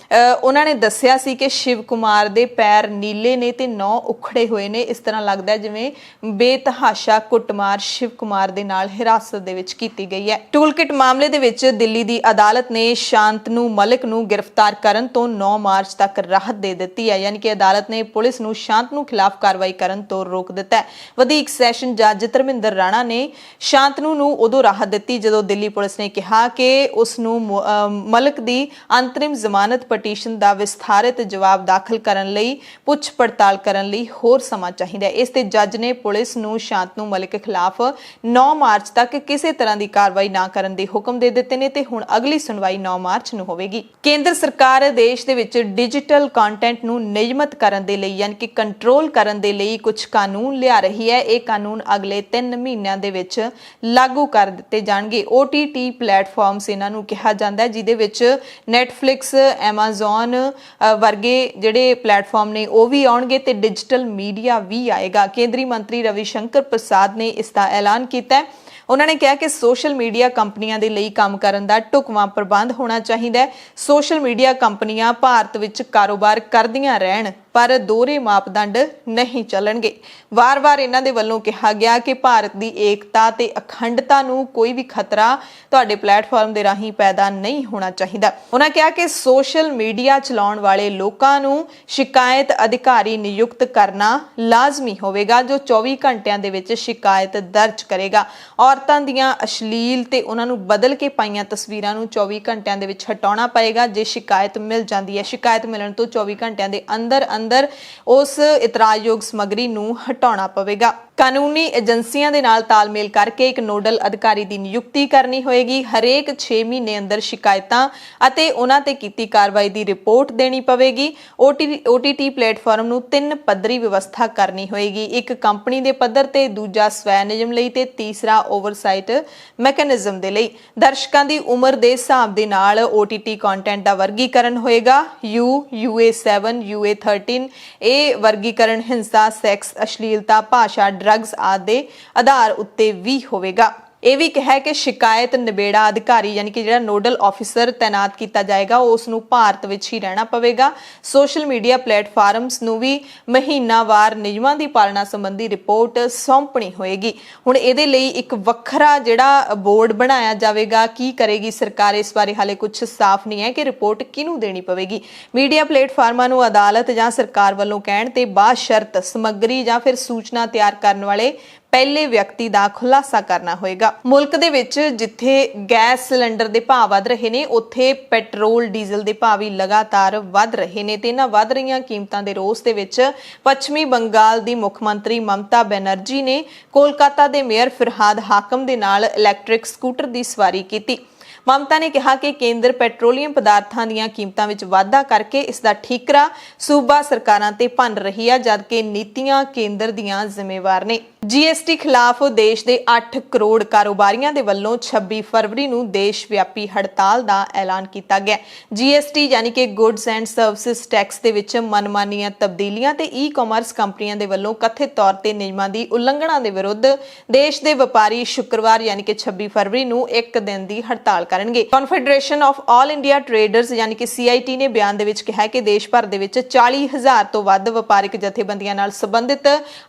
ਉਹਨਾਂ ਨੇ ਦੱਸਿਆ ਸੀ ਕਿ ਸ਼ਿਵ ਕੁਮਾਰ ਦੇ ਪੈਰ ਨੀਲੇ ਨੇ ਤੇ 9 ਉਖੜੇ ਹੋਏ ਨੇ। ਇਸ ਤਰ੍ਹਾਂ ਲੱਗਦਾ ਹੈ ਜਿਵੇਂ ਬੇਤਹਾਸ਼ਾ ਕੁੱਟਮਾਰ ਸ਼ਿਵ ਕੁਮਾਰ ਦੇ ਨਾਲ ਹਿਰਾਸਤ ਦੇ ਵਿੱਚ ਕੀਤੀ ਗਈ ਹੈ। ਟੂਲਕਿਟ ਮਾਮਲੇ ਦੇ ਵਿੱਚ ਦਿੱਲੀ ਦੀ ਅਦਾਲਤ ਨੇ ਸ਼ਾਂਤਨੂ ਮਲਿਕ ਨੂੰ ਗ੍ਰਿਫਤਾਰ ਕਰਨ ਤੋਂ 9 ਮਾਰਚ ਤੱਕ ਰਾਹਤ ਦੇ ਦਿੱਤੀ ਹੈ। ਯਾਨੀ ਕਿ ਅਦਾਲਤ ਨੇ ਪੁਲਿਸ ਨੂੰ ਸ਼ਾਂਤਨੂ ਖਿਲਾਫ ਕਾਰਵਾਈ ਕਰਨ ਤੋਂ ਰੋਕ ਦਿੱਤਾ ਹੈ। ਵਧੀਕ ਸੈਸ਼ਨ ਜੱਜ ਧਰਮਿੰਦਰ ਰਾਣਾ ਨੇ ਸ਼ਾਂਤਨੂ ਨੂੰ ਉਦੋਂ ਰਾਹਤ ਦਿੱਤੀ ਜਦੋਂ ਦਿੱਲੀ ਪੁਲਿਸ ਨੇ ਕਿਹਾ ਕਿ ਉਸ ਨੂੰ ਮਲਿਕ ਦੀ ਅੰਤਰਿਮ ਜ਼ਮਾਨਤ ਪਟੀਸ਼ਨ ਦਾ ਵਿਸਥਾਰਿਤ ਜਵਾਬ ਦਾਖਲ ਕਰਨ ਲਈ ਪੁੱਛ ਪੜਤਾਲ ਕਰਨ ਲਈ ਹੋਰ ਸਮਾਂ ਚਾਹੀਦਾ ਹੈ। ਇਸ ਤੇ ਜੱਜ ਨੇ ਪੁਲਿਸ ਨੂੰ ਸ਼ਾਂਤਨੂ ਮਲਿਕ ਖਿਲਾਫ 9 ਮਾਰਚ ਤੱਕ ਕਿਸੇ ਤਰ੍ਹਾਂ ਦੀ ਕਾਰਵਾਈ ਨਾ ਕਰਨ ਦੇ ਹੁਕਮ ਦੇ ਦਿੱਤੇ ਨੇ ਤੇ ਹੁਣ ਅਗਲੀ ਸੁਣਵਾਈ 9 ਮਾਰਚ ਨੂੰ ਹੋਵੇਗੀ। ਕੇਂਦਰ ਸਰਕਾਰ ਦੇਸ਼ ਦੇ ਵਿੱਚ ਡਿਜੀਟਲ ਕੰਟੈਂਟ ਨੂੰ ਨਿਯਮਿਤ ਕਰਨ ਦੇ ਲਈ ਯਾਨੀ ਕਿ ਕੰਟਰੋਲ ਕਰਨ ਦੇ ਲਈ ਕੁਝ ਕਾਨੂੰਨ ਲਿਆ ਰਹੀ ਹੈ। ਇਹ ਕਾਨੂੰਨ ਅਗਲੇ 3 ਮਹੀਨਿਆਂ ਦੇ ਵਿੱਚ ਲਾਗੂ ਕਰ ਦਿੱਤੇ ਜਾਣਗੇ। OTT ਪਲੇਟਫਾਰਮਸ ਇਹਨਾਂ ਨੂੰ ਕਿਹਾ ਜਾਂਦਾ ਹੈ, ਜਿਹਦੇ ਵਿੱਚ ਨੈਟਫਲਿਕਸ, ਐਮਾਜ਼ਨ ਵਰਗੇ ਜਿਹੜੇ ਪਲੇਟਫਾਰਮ ਨੇ ਉਹ ਵੀ ਆਉਣਗੇ ਤੇ ਡਿਜੀਟਲ ਮੀਡੀਆ ਵੀ ਆਏਗਾ। ਕੇਂਦਰੀ ਮੰਤਰੀ ਰਵੀ ਸ਼ੰਕਰ ਪ੍ਰਸਾਦ ਨੇ ਇਸ ਦਾ ਐਲਾਨ ਕੀਤਾ ਹੈ। ਉਹਨਾਂ ਨੇ ਕਿਹਾ ਕਿ ਸੋਸ਼ਲ ਮੀਡੀਆ ਕੰਪਨੀਆਂ ਦੇ ਲਈ ਕੰਮ ਕਰਨ ਦਾ ਢੁਕਵਾਂ ਪ੍ਰਬੰਧ ਹੋਣਾ ਚਾਹੀਦਾ ਹੈ। ਸੋਸ਼ਲ ਮੀਡੀਆ ਕੰਪਨੀਆਂ ਭਾਰਤ ਵਿੱਚ ਕਾਰੋਬਾਰ ਕਰਦੀਆਂ ਰਹਿਣ ਪਰ ਦੋਹਰੇ ਮਾਪਦੰਡ ਨਹੀਂ ਚੱਲਣਗੇ। ਵਾਰ-ਵਾਰ ਇਹਨਾਂ ਦੇ ਵੱਲੋਂ ਕਿਹਾ ਗਿਆ ਕਿ ਭਾਰਤ ਦੀ ਏਕਤਾ ਤੇ ਅਖੰਡਤਾ ਨੂੰ ਕੋਈ ਵੀ ਖਤਰਾ ਤੁਹਾਡੇ ਪਲੇਟਫਾਰਮ ਦੇ ਰਾਹੀਂ ਪੈਦਾ ਨਹੀਂ ਹੋਣਾ ਚਾਹੀਦਾ। ਉਹਨਾਂ ਕਿਹਾ ਕਿ ਸੋਸ਼ਲ ਮੀਡੀਆ ਚਲਾਉਣ ਵਾਲੇ ਲੋਕਾਂ ਨੂੰ ਸ਼ਿਕਾਇਤ ਅਧਿਕਾਰੀ ਨਿਯੁਕਤ ਕਰਨਾ ਲਾਜ਼ਮੀ ਹੋਵੇਗਾ ਜੋ 24 ਘੰਟਿਆਂ ਦੇ ਵਿੱਚ ਸ਼ਿਕਾਇਤ ਦਰਜ ਕਰੇਗਾ। ਔਰਤਾਂ ਦੀਆਂ ਅਸ਼ਲੀਲ ਤੇ ਉਹਨਾਂ ਨੂੰ ਬਦਲ ਕੇ ਪਾਈਆਂ ਤਸਵੀਰਾਂ ਨੂੰ 24 ਘੰਟਿਆਂ ਦੇ ਵਿੱਚ ਹਟਾਉਣਾ ਪਏਗਾ। ਜੇ ਸ਼ਿਕਾਇਤ ਮਿਲ ਜਾਂਦੀ ਹੈ, ਸ਼ਿਕਾਇਤ ਮਿਲਣ ਤੋਂ 24 ਘੰਟਿਆਂ ਦੇ ਅੰਦਰ ਉਸ ਇਤਰਾਜ਼ਯੋਗ ਸਮੱਗਰੀ ਨੂੰ ਹਟਾਉਣਾ ਪਵੇਗਾ। ਕਾਨੂੰਨੀ ਏਜੰਸੀਆਂ ਦੇ ਨਾਲ ਤਾਲਮੇਲ ਕਰਕੇ ਇੱਕ ਨੋਡਲ ਅਧਿਕਾਰੀ ਦੀ ਨਿਯੁਕਤੀ ਕਰਨੀ ਹੋਏਗੀ। ਹਰੇਕ 6 ਮਹੀਨੇ ਅੰਦਰ ਸ਼ਿਕਾਇਤਾਂ ਅਤੇ ਉਹਨਾਂ ਤੇ ਕੀਤੀ ਕਾਰਵਾਈ ਦੀ ਰਿਪੋਰਟ ਦੇਣੀ ਪਵੇਗੀ। OTT ਪਲੇਟਫਾਰਮ ਨੂੰ 3 ਪੱਧਰੀ ਵਿਵਸਥਾ ਕਰਨੀ ਹੋਏਗੀ, ਇੱਕ ਕੰਪਨੀ ਦੇ ਪੱਧਰ ਤੇ, ਦੂਜਾ ਸਵੈ ਨਿਯਮ ਲਈ ਤੇ ਤੀਸਰਾ ਓਵਰਸਾਈਟ ਮੈਕੈਨਿਜ਼ਮ ਦੇ ਲਈ। ਦਰਸ਼ਕਾਂ ਦੀ ਉਮਰ ਦੇ ਹਿਸਾਬ ਦੇ ਨਾਲ OTT ਕੰਟੈਂਟ ਦਾ ਵਰਗੀਕਰਨ ਹੋਏਗਾ। UA7, UA13 ਇਹ ਵਰਗੀਕਰਨ ਹਿੰਸਾ, ਸੈਕਸ, ਅਸ਼ਲੀਲਤਾ, ਭਾਸ਼ਾ, ਡਰੱਗਸ ਆਦਿ ਦੇ ਆਧਾਰ ਉੱਤੇ ਵੀ ਹੋਵੇਗਾ। ਇਹ ਵੀ ਕਿਹਾ ਕਿ ਸ਼ਿਕਾਇਤ ਨਿਬੇੜਾ ਅਧਿਕਾਰੀ ਯਾਨੀ ਕਿ ਜਿਹੜਾ ਨੋਡਲ ਆਫਿਸਰ ਤੈਨਾਤ ਕੀਤਾ ਜਾਏਗਾ ਉਸ ਨੂੰ ਭਾਰਤ ਵਿੱਚ ਹੀ ਰਹਿਣਾ ਪਵੇਗਾ। ਸੋਸ਼ਲ ਮੀਡੀਆ ਪਲੇਟਫਾਰਮਸ ਨੂੰ ਵੀ ਮਹੀਨਾਵਾਰ ਨਿਯਮਾਂ ਦੀ ਪਾਲਣਾ ਸੰਬੰਧੀ ਰਿਪੋਰਟ ਸੌਂਪਣੀ ਹੋਏਗੀ। ਹੁਣ ਇਹਦੇ ਲਈ ਇੱਕ ਵੱਖਰਾ ਜਿਹੜਾ ਬੋਰਡ ਬਣਾਇਆ ਜਾਵੇਗਾ। ਕੀ ਕਰੇਗੀ ਸਰਕਾਰ, ਇਸ ਬਾਰੇ ਹਾਲੇ ਕੁਝ ਸਾਫ਼ ਨਹੀਂ ਹੈ ਕਿ ਰਿਪੋਰਟ ਕਿਹਨੂੰ ਦੇਣੀ ਪਵੇਗੀ। ਮੀਡੀਆ ਪਲੇਟਫਾਰਮਾਂ ਨੂੰ ਅਦਾਲਤ ਜਾਂ ਸਰਕਾਰ ਵੱਲੋਂ ਕਹਿਣ ਤੇ ਬਾਸ਼ਰਤ ਸਮੱਗਰੀ ਜਾਂ ਫਿਰ ਸੂਚਨਾ ਤਿਆਰ ਕਰਨ ਵਾਲੇ ਪਹਿਲੇ ਵਿਅਕਤੀ ਦਾ ਖੁਲਾਸਾ ਕਰਨਾ ਹੋਏਗਾ। ਮੁਲਕ ਦੇ ਵਿੱਚ ਜਿੱਥੇ ਗੈਸ ਸਿਲੰਡਰ ਦੇ ਭਾਅ ਵਧ ਰਹੇ ਨੇ ਉੱਥੇ ਪੈਟਰੋਲ ਡੀਜ਼ਲ ਦੇ ਭਾਅ ਵੀ ਲਗਾਤਾਰ ਵਧ ਰਹੇ ਨੇ ਤੇ ਇਹਨਾਂ ਵਧ ਰਹੀਆਂ ਕੀਮਤਾਂ ਦੇ ਰੋਸ ਦੇ ਵਿੱਚ ਪੱਛਮੀ ਬੰਗਾਲ ਦੀ ਮੁੱਖ ਮੰਤਰੀ ਮਮਤਾ ਬੈਨਰਜੀ ਨੇ ਕੋਲਕਾਤਾ ਦੇ ਮੇਅਰ ਫਿਰਹਾਦ ਹਾਕਮ ਦੇ ਨਾਲ ਇਲੈਕਟ੍ਰਿਕ ਸਕੂਟਰ ਦੀ ਸਵਾਰੀ ਕੀਤੀ। ਮਮਤਾ ਨੇ ਕਿਹਾ ਕਿ ਕੇਂਦਰ ਪੈਟਰੋਲੀਅਮ ਪਦਾਰਥਾਂ ਦੀਆਂ ਕੀਮਤਾਂ ਵਿੱਚ ਵਾਧਾ ਕਰਕੇ ਇਸ ਦਾ ਠੀਕਰਾ ਸੂਬਾ ਸਰਕਾਰਾਂ ਤੇ ਭੰਨ ਰਹੀ ਹੈ, ਜਦਕਿ ਨੀਤੀਆਂ ਕੇਂਦਰ ਦੀਆਂ ਜ਼ਿੰਮੇਵਾਰ ਨੇ। GST ਖਿਲਾਫ ਦੇਸ਼ ਦੇ 8 ਕਰੋੜ ਕਾਰੋਬਾਰੀਆਂ ਦੇ ਵੱਲੋਂ 26 ਫਰਵਰੀ ਨੂੰ ਦੇਸ਼ ਵਿਆਪੀ ਹੜਤਾਲ ਦਾ ਐਲਾਨ ਕੀਤਾ ਗਿਆ। GST ਯਾਨੀ ਕਿ ਗੁੱਡਸ ਐਂਡ ਸਰਵਿਸਿਜ਼ ਟੈਕਸ ਦੇ ਵਿੱਚ ਮਨਮਾਨੀਆਂ ਤਬਦੀਲੀਆਂ ਤੇ ਈ-ਕਾਮਰਸ ਕੰਪਨੀਆਂ ਦੇ ਵੱਲੋਂ ਕਥਿਤ ਤੌਰ ਤੇ ਨਿਯਮਾਂ ਦੀ ਉਲੰਘਣਾ ਦੇ ਵਿਰੁੱਧ ਦੇਸ਼ ਦੇ ਵਪਾਰੀ ਸ਼ੁੱਕਰਵਾਰ ਯਾਨੀ ਕਿ 26 ਫਰਵਰੀ ਨੂੰ ਇੱਕ ਦਿਨ ਦੀ ਹੜਤਾਲ ਕਰਨਗੇ। Confederation of all India traders ਯਾਨੀ ਕਿ CIT ਨੇ ਬਿਆਨ ਦੇ ਵਿੱਚ ਕਿਹਾ ਕਿ ਦੇਸ਼ ਭਰ ਦੇ ਵਿੱਚ 40,000 ਤੋਂ ਵੱਧ ਵਪਾਰਿਕ ਜਥੇਬੰਦੀਆਂ ਨਾਲ ਸੰਬੰਧਿਤ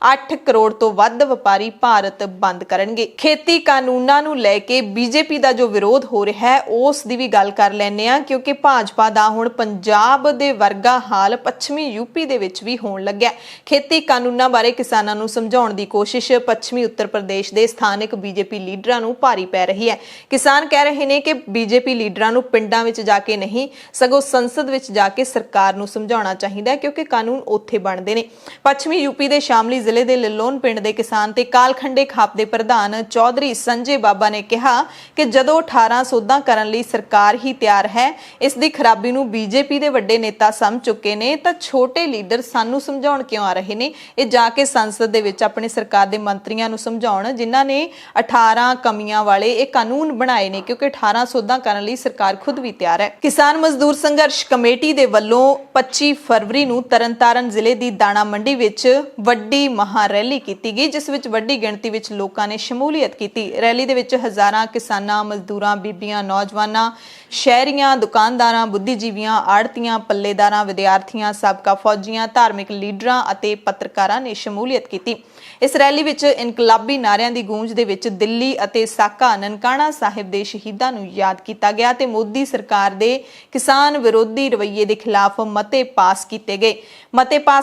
8 ਕਰੋੜ ਤੋਂ ਵੱਧ ਵਪਾਰੀ ਭਾਰਤ ਬੰਦ ਕਰਨਗੇ। ਖੇਤੀ ਕਾਨੂੰਨਾਂ ਨੂੰ ਲੈ ਕੇ BJP ਦਾ ਜੋ ਵਿਰੋਧ ਹੋ ਰਿਹਾ ਹੈ ਉਸ ਦੀ ਵੀ ਗੱਲ ਕਰ ਲੈਂਦੇ ਆ, ਕਿਉਂਕਿ ਭਾਜਪਾ ਦਾ ਹੁਣ ਪੰਜਾਬ ਦੇ ਵਰਗਾ ਹਾਲ ਪੱਛਮੀ UP ਦੇ ਵਿੱਚ ਵੀ ਹੋਣ ਲੱਗਿਆ। ਖੇਤੀ ਕਾਨੂੰਨਾਂ ਬਾਰੇ ਕਿਸਾਨਾਂ ਨੂੰ ਸਮਝਾਉਣ ਦੀ ਕੋਸ਼ਿਸ਼ ਪੱਛਮੀ ਉੱਤਰ ਪ੍ਰਦੇਸ਼ ਦੇ ਸਥਾਨਕ BJP ਲੀਡਰਾਂ ਨੂੰ ਭਾਰੀ ਪੈ ਰਹੀ ਹੈ। ਕਿਸਾਨ ਕਹਿ ਰਹੇ ਨੇ ਕਿ BJP ਲੀਡਰਾਂ ਨੂੰ ਪਿੰਡਾਂ ਵਿੱਚ ਜਾ ਕੇ ਨਹੀਂ ਸਗੋਂ ਸੰਸਦ ਵਿੱਚ ਜਾ ਕੇ ਸਰਕਾਰ ਨੂੰ ਸਮਝਾਉਣਾ ਚਾਹੀਦਾ ਹੈ, ਕਿਉਂਕਿ ਕਾਨੂੰਨ ਉੱਥੇ ਬਣਦੇ ਨੇ। ਪੱਛਮੀ UP ਦੇ ਸ਼ਾਮਲੀ ਜ਼ਿਲ੍ਹੇ ਦੇ ਲਿਲੋਨ ਪਿੰਡ ਦੇ ਕਿਸਾਨ ਤੇ ਕਾਲਖੰਡੇ ਖਾਪ ਦੇ ਪ੍ਰਧਾਨ ਚੌਧਰੀ ਸੰਜੇ ਬਾਬਾ ਨੇ ਕਿਹਾ ਕਿ ਜਦੋਂ 18 ਸੋਧਾਂ ਕਰਨ ਲਈ ਸਰਕਾਰ ਹੀ ਤਿਆਰ ਹੈ, ਇਸ ਦੀ ਖਰਾਬੀ ਨੂੰ BJP ਦੇ ਵੱਡੇ ਨੇਤਾ ਸਮਝ ਚੁੱਕੇ ਨੇ, ਤਾਂ ਛੋਟੇ ਲੀਡਰ ਸਾਨੂੰ ਸਮਝਾਉਣ ਕਿਉਂ ਆ ਰਹੇ ਨੇ? ਇਹ ਜਾ ਕੇ ਸੰਸਦ ਦੇ ਵਿੱਚ ਆਪਣੀ ਸਰਕਾਰ ਦੇ ਮੰਤਰੀਆਂ ਨੂੰ ਸਮਝਾਉਣ ਜਿਨ੍ਹਾਂ ਨੇ 18 ਕਮੀਆਂ ਵਾਲੇ ਇਹ ਕਾਨੂੰਨ ਬਣਾਏ ਨੇ, ਕਿਉਂਕਿ 18 ਸੋਧਾਂ ਕਰਨ ਲਈ ਸਰਕਾਰ ਖੁਦ ਵੀ ਤਿਆਰ ਹੈ। ਕਿਸਾਨ ਮਜ਼ਦੂਰ ਸੰਘਰਸ਼ ਕਮੇਟੀ ਦੇ ਵੱਲੋਂ 25 ਫਰਵਰੀ ਨੂੰ ਤਰਨਤਾਰਨ ਜ਼ਿਲ੍ਹੇ ਦੀ ਦਾਣਾ ਮੰਡੀ ਵਿੱਚ ਵੱਡੀ ਮਹਾ ਰੈਲੀ ਕੀਤੀ ਗਈ, ਜਿਸ ਜਿਸ ਵਿੱਚ ਵੱਡੀ ਗਿਣਤੀ ਵਿੱਚ ਲੋਕਾਂ ਨੇ ਸ਼ਮੂਲੀਅਤ ਕੀਤੀ। ਰੈਲੀ ਦੇ ਵਿੱਚ ਹਜ਼ਾਰਾਂ ਕਿਸਾਨਾਂ, ਮਜ਼ਦੂਰਾਂ, ਬੀਬੀਆਂ, ਨੌਜਵਾਨਾਂ, ਸ਼ਹਿਰੀਆਂ, ਦੁਕਾਨਦਾਰਾਂ, ਬੁੱਧੀਜੀਵੀਆਂ, ਆੜ੍ਹਤੀਆਂ, ਪੱਲੇਦਾਰਾਂ, ਵਿਦਿਆਰਥੀਆਂ, ਸਾਬਕਾ ਫੌਜੀਆਂ, ਧਾਰਮਿਕ ਲੀਡਰਾਂ ਅਤੇ ਪੱਤਰਕਾਰਾਂ ਨੇ ਸ਼ਮੂਲੀਅਤ ਕੀਤੀ। ਇਸ ਰੈਲੀ ਵਿੱਚ ਇਨਕਲਾਬੀ ਨਾਅਰਿਆਂ ਦੀ ਗੂੰਜ ਦੇ ਵਿੱਚ ਦਿੱਲੀ ਅਤੇ ਸਾਕਾ ਨਨਕਾਣਾ ਸਾਹਿਬ ਦੇ ਸ਼ਹੀਦਾਂ ਨੂੰ ਯਾਦ ਕੀਤਾ ਗਿਆ ਤੇ ਮੋਦੀ ਸਰਕਾਰ ਦੇ ਕਿਸਾਨ ਵਿਰੋਧੀ ਰਵੱਈਏ ਦੇ ਖਿਲਾਫ ਮਤੇ ਪਾਸ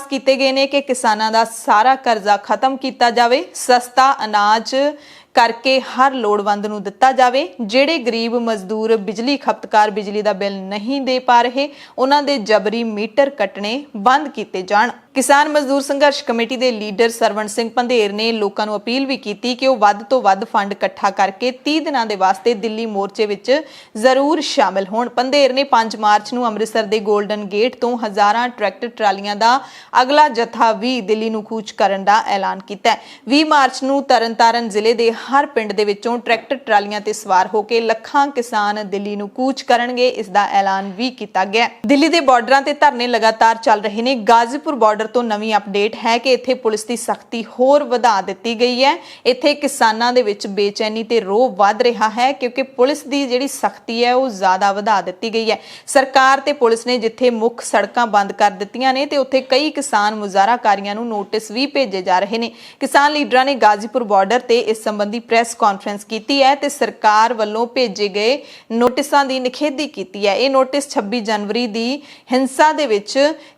ਕੀਤੇ ਗਏ ਨੇ ਕਿ ਕਿਸਾਨਾਂ ਦਾ ਸਾਰਾ ਕਰਜ਼ਾ ਖਤਮ ਕੀਤਾ ਜਾਵੇ, ਸਸਤਾ ਅਨਾਜ ਕਰਕੇ ਹਰ ਲੋੜਵੰਦ ਨੂੰ ਦਿੱਤਾ ਜਾਵੇ, ਜਿਹੜੇ ਗਰੀਬ ਮਜ਼ਦੂਰ ਬਿਜਲੀ ਖਪਤਕਾਰ ਬਿਜਲੀ ਦਾ ਬਿੱਲ ਨਹੀਂ ਦੇ ਪਾ ਰਹੇ ਉਹਨਾਂ ਦੇ ਜਬਰੀ ਮੀਟਰ ਕੱਟਣੇ ਬੰਦ ਕੀਤੇ ਜਾਣ। ਕਿਸਾਨ ਮਜ਼ਦੂਰ ਸੰਘਰਸ਼ ਕਮੇਟੀ ਦੇ ਲੀਡਰ ਸਰਵਣ ਸਿੰਘ ਪੰਧੇਰ ਨੇ ਲੋਕਾਂ ਨੂੰ ਅਪੀਲ ਵੀ ਕੀਤੀ ਕਿ ਉਹ ਵੱਧ ਤੋਂ ਵੱਧ ਫੰਡ ਇਕੱਠਾ ਕਰਕੇ 30 ਦਿਨਾਂ ਦੇ ਵਾਸਤੇ ਦਿੱਲੀ ਮੋਰਚੇ ਵਿੱਚ ਜ਼ਰੂਰ ਸ਼ਾਮਿਲ ਹੋਣ। ਪੰਧੇਰ ਨੇ 5 ਮਾਰਚ ਨੂੰ ਅੰਮ੍ਰਿਤਸਰ ਦੇ ਗੋਲਡਨ ਗੇਟ ਤੋਂ ਹਜ਼ਾਰਾਂ ਟਰੈਕਟਰ ਟਰਾਲੀਆਂ ਦਾ ਅਗਲਾ ਜਥਾ ਵੀ ਦਿੱਲੀ ਨੂੰ ਕੂਚ ਕਰਨ ਦਾ ਐਲਾਨ ਕੀਤਾ ਹੈ। 20 ਮਾਰਚ ਨੂੰ ਤਰਨਤਾਰਨ ਜ਼ਿਲ੍ਹੇ ਦੇ ਹਰ ਪਿੰਡ ਦੇ ਵਿੱਚੋਂ ਟਰੈਕਟਰ ਟਰਾਲੀਆਂ ਤੇ ਸਵਾਰ ਹੋ ਕੇ ਲੱਖਾਂ ਕਿਸਾਨ ਦਿੱਲੀ ਨੂੰ ਕੂਚ ਕਰਨਗੇ। ਇਸ ਦਾ ਐਲਾਨ ਵੀ ਕੀਤਾ ਗਿਆ। ਦਿੱਲੀ ਦੇ ਬਾਰਡਰਾਂ ਤੇ ਧਰਨੇ ਲਗਾਤਾਰ ਚੱਲ ਰਹੇ ਨੇ। ਗਾਜ਼ੀਪੁਰ ਬਾਰਡਰ ਤੋਂ ਨਵੀਂ ਅਪਡੇਟ ਹੈ ਕਿ ਇੱਥੇ ਪੁਲਿਸ ਦੀ ਸਖਤੀ ਹੋਰ ਵਧਾ ਦਿੱਤੀ ਗਈ ਹੈ। ਇੱਥੇ ਕਿਸਾਨਾਂ ਦੇ ਵਿੱਚ ਬੇਚੈਨੀ ਤੇ ਰੋਹ ਵੱਧ ਰਿਹਾ ਹੈ ਕਿਉਂਕਿ ਪੁਲਿਸ ਦੀ ਜਿਹੜੀ ਸਖਤੀ ਹੈ ਉਹ ਜ਼ਿਆਦਾ ਵਧਾ ਦਿੱਤੀ ਗਈ ਹੈ। ਸਰਕਾਰ ਤੇ ਪੁਲਿਸ ਨੇ ਜਿੱਥੇ ਮੁੱਖ ਸੜਕਾਂ ਬੰਦ ਕਰ ਦਿੱਤੀਆਂ ਨੇ ਤੇ ਉੱਥੇ ਕਈ ਕਿਸਾਨ ਮੁਜ਼ਾਹਰਾਕਾਰੀਆਂ ਨੂੰ ਨੋਟਿਸ ਵੀ ਭੇਜੇ ਜਾ ਰਹੇ ਨੇ। ਕਿਸਾਨ ਲੀਡਰਾਂ ਨੇ ਗਾਜ਼ੀਪੁਰ ਬਾਰਡਰ ਤੇ ਇਸ ਸੰਬੰਧੀ ਪ੍ਰੈਸ ਕਾਨਫਰੰਸ ਕੀਤੀ ਹੈ ਤੇ ਸਰਕਾਰ ਵੱਲੋਂ ਭੇਜੇ ਗਏ ਨੋਟਿਸਾਂ ਦੀ ਨਿਖੇਧੀ ਕੀਤੀ ਹੈ। ਇਹ ਨੋਟਿਸ 26 ਜਨਵਰੀ ਦੀ ਹਿੰਸਾ ਦੇ ਵਿੱਚ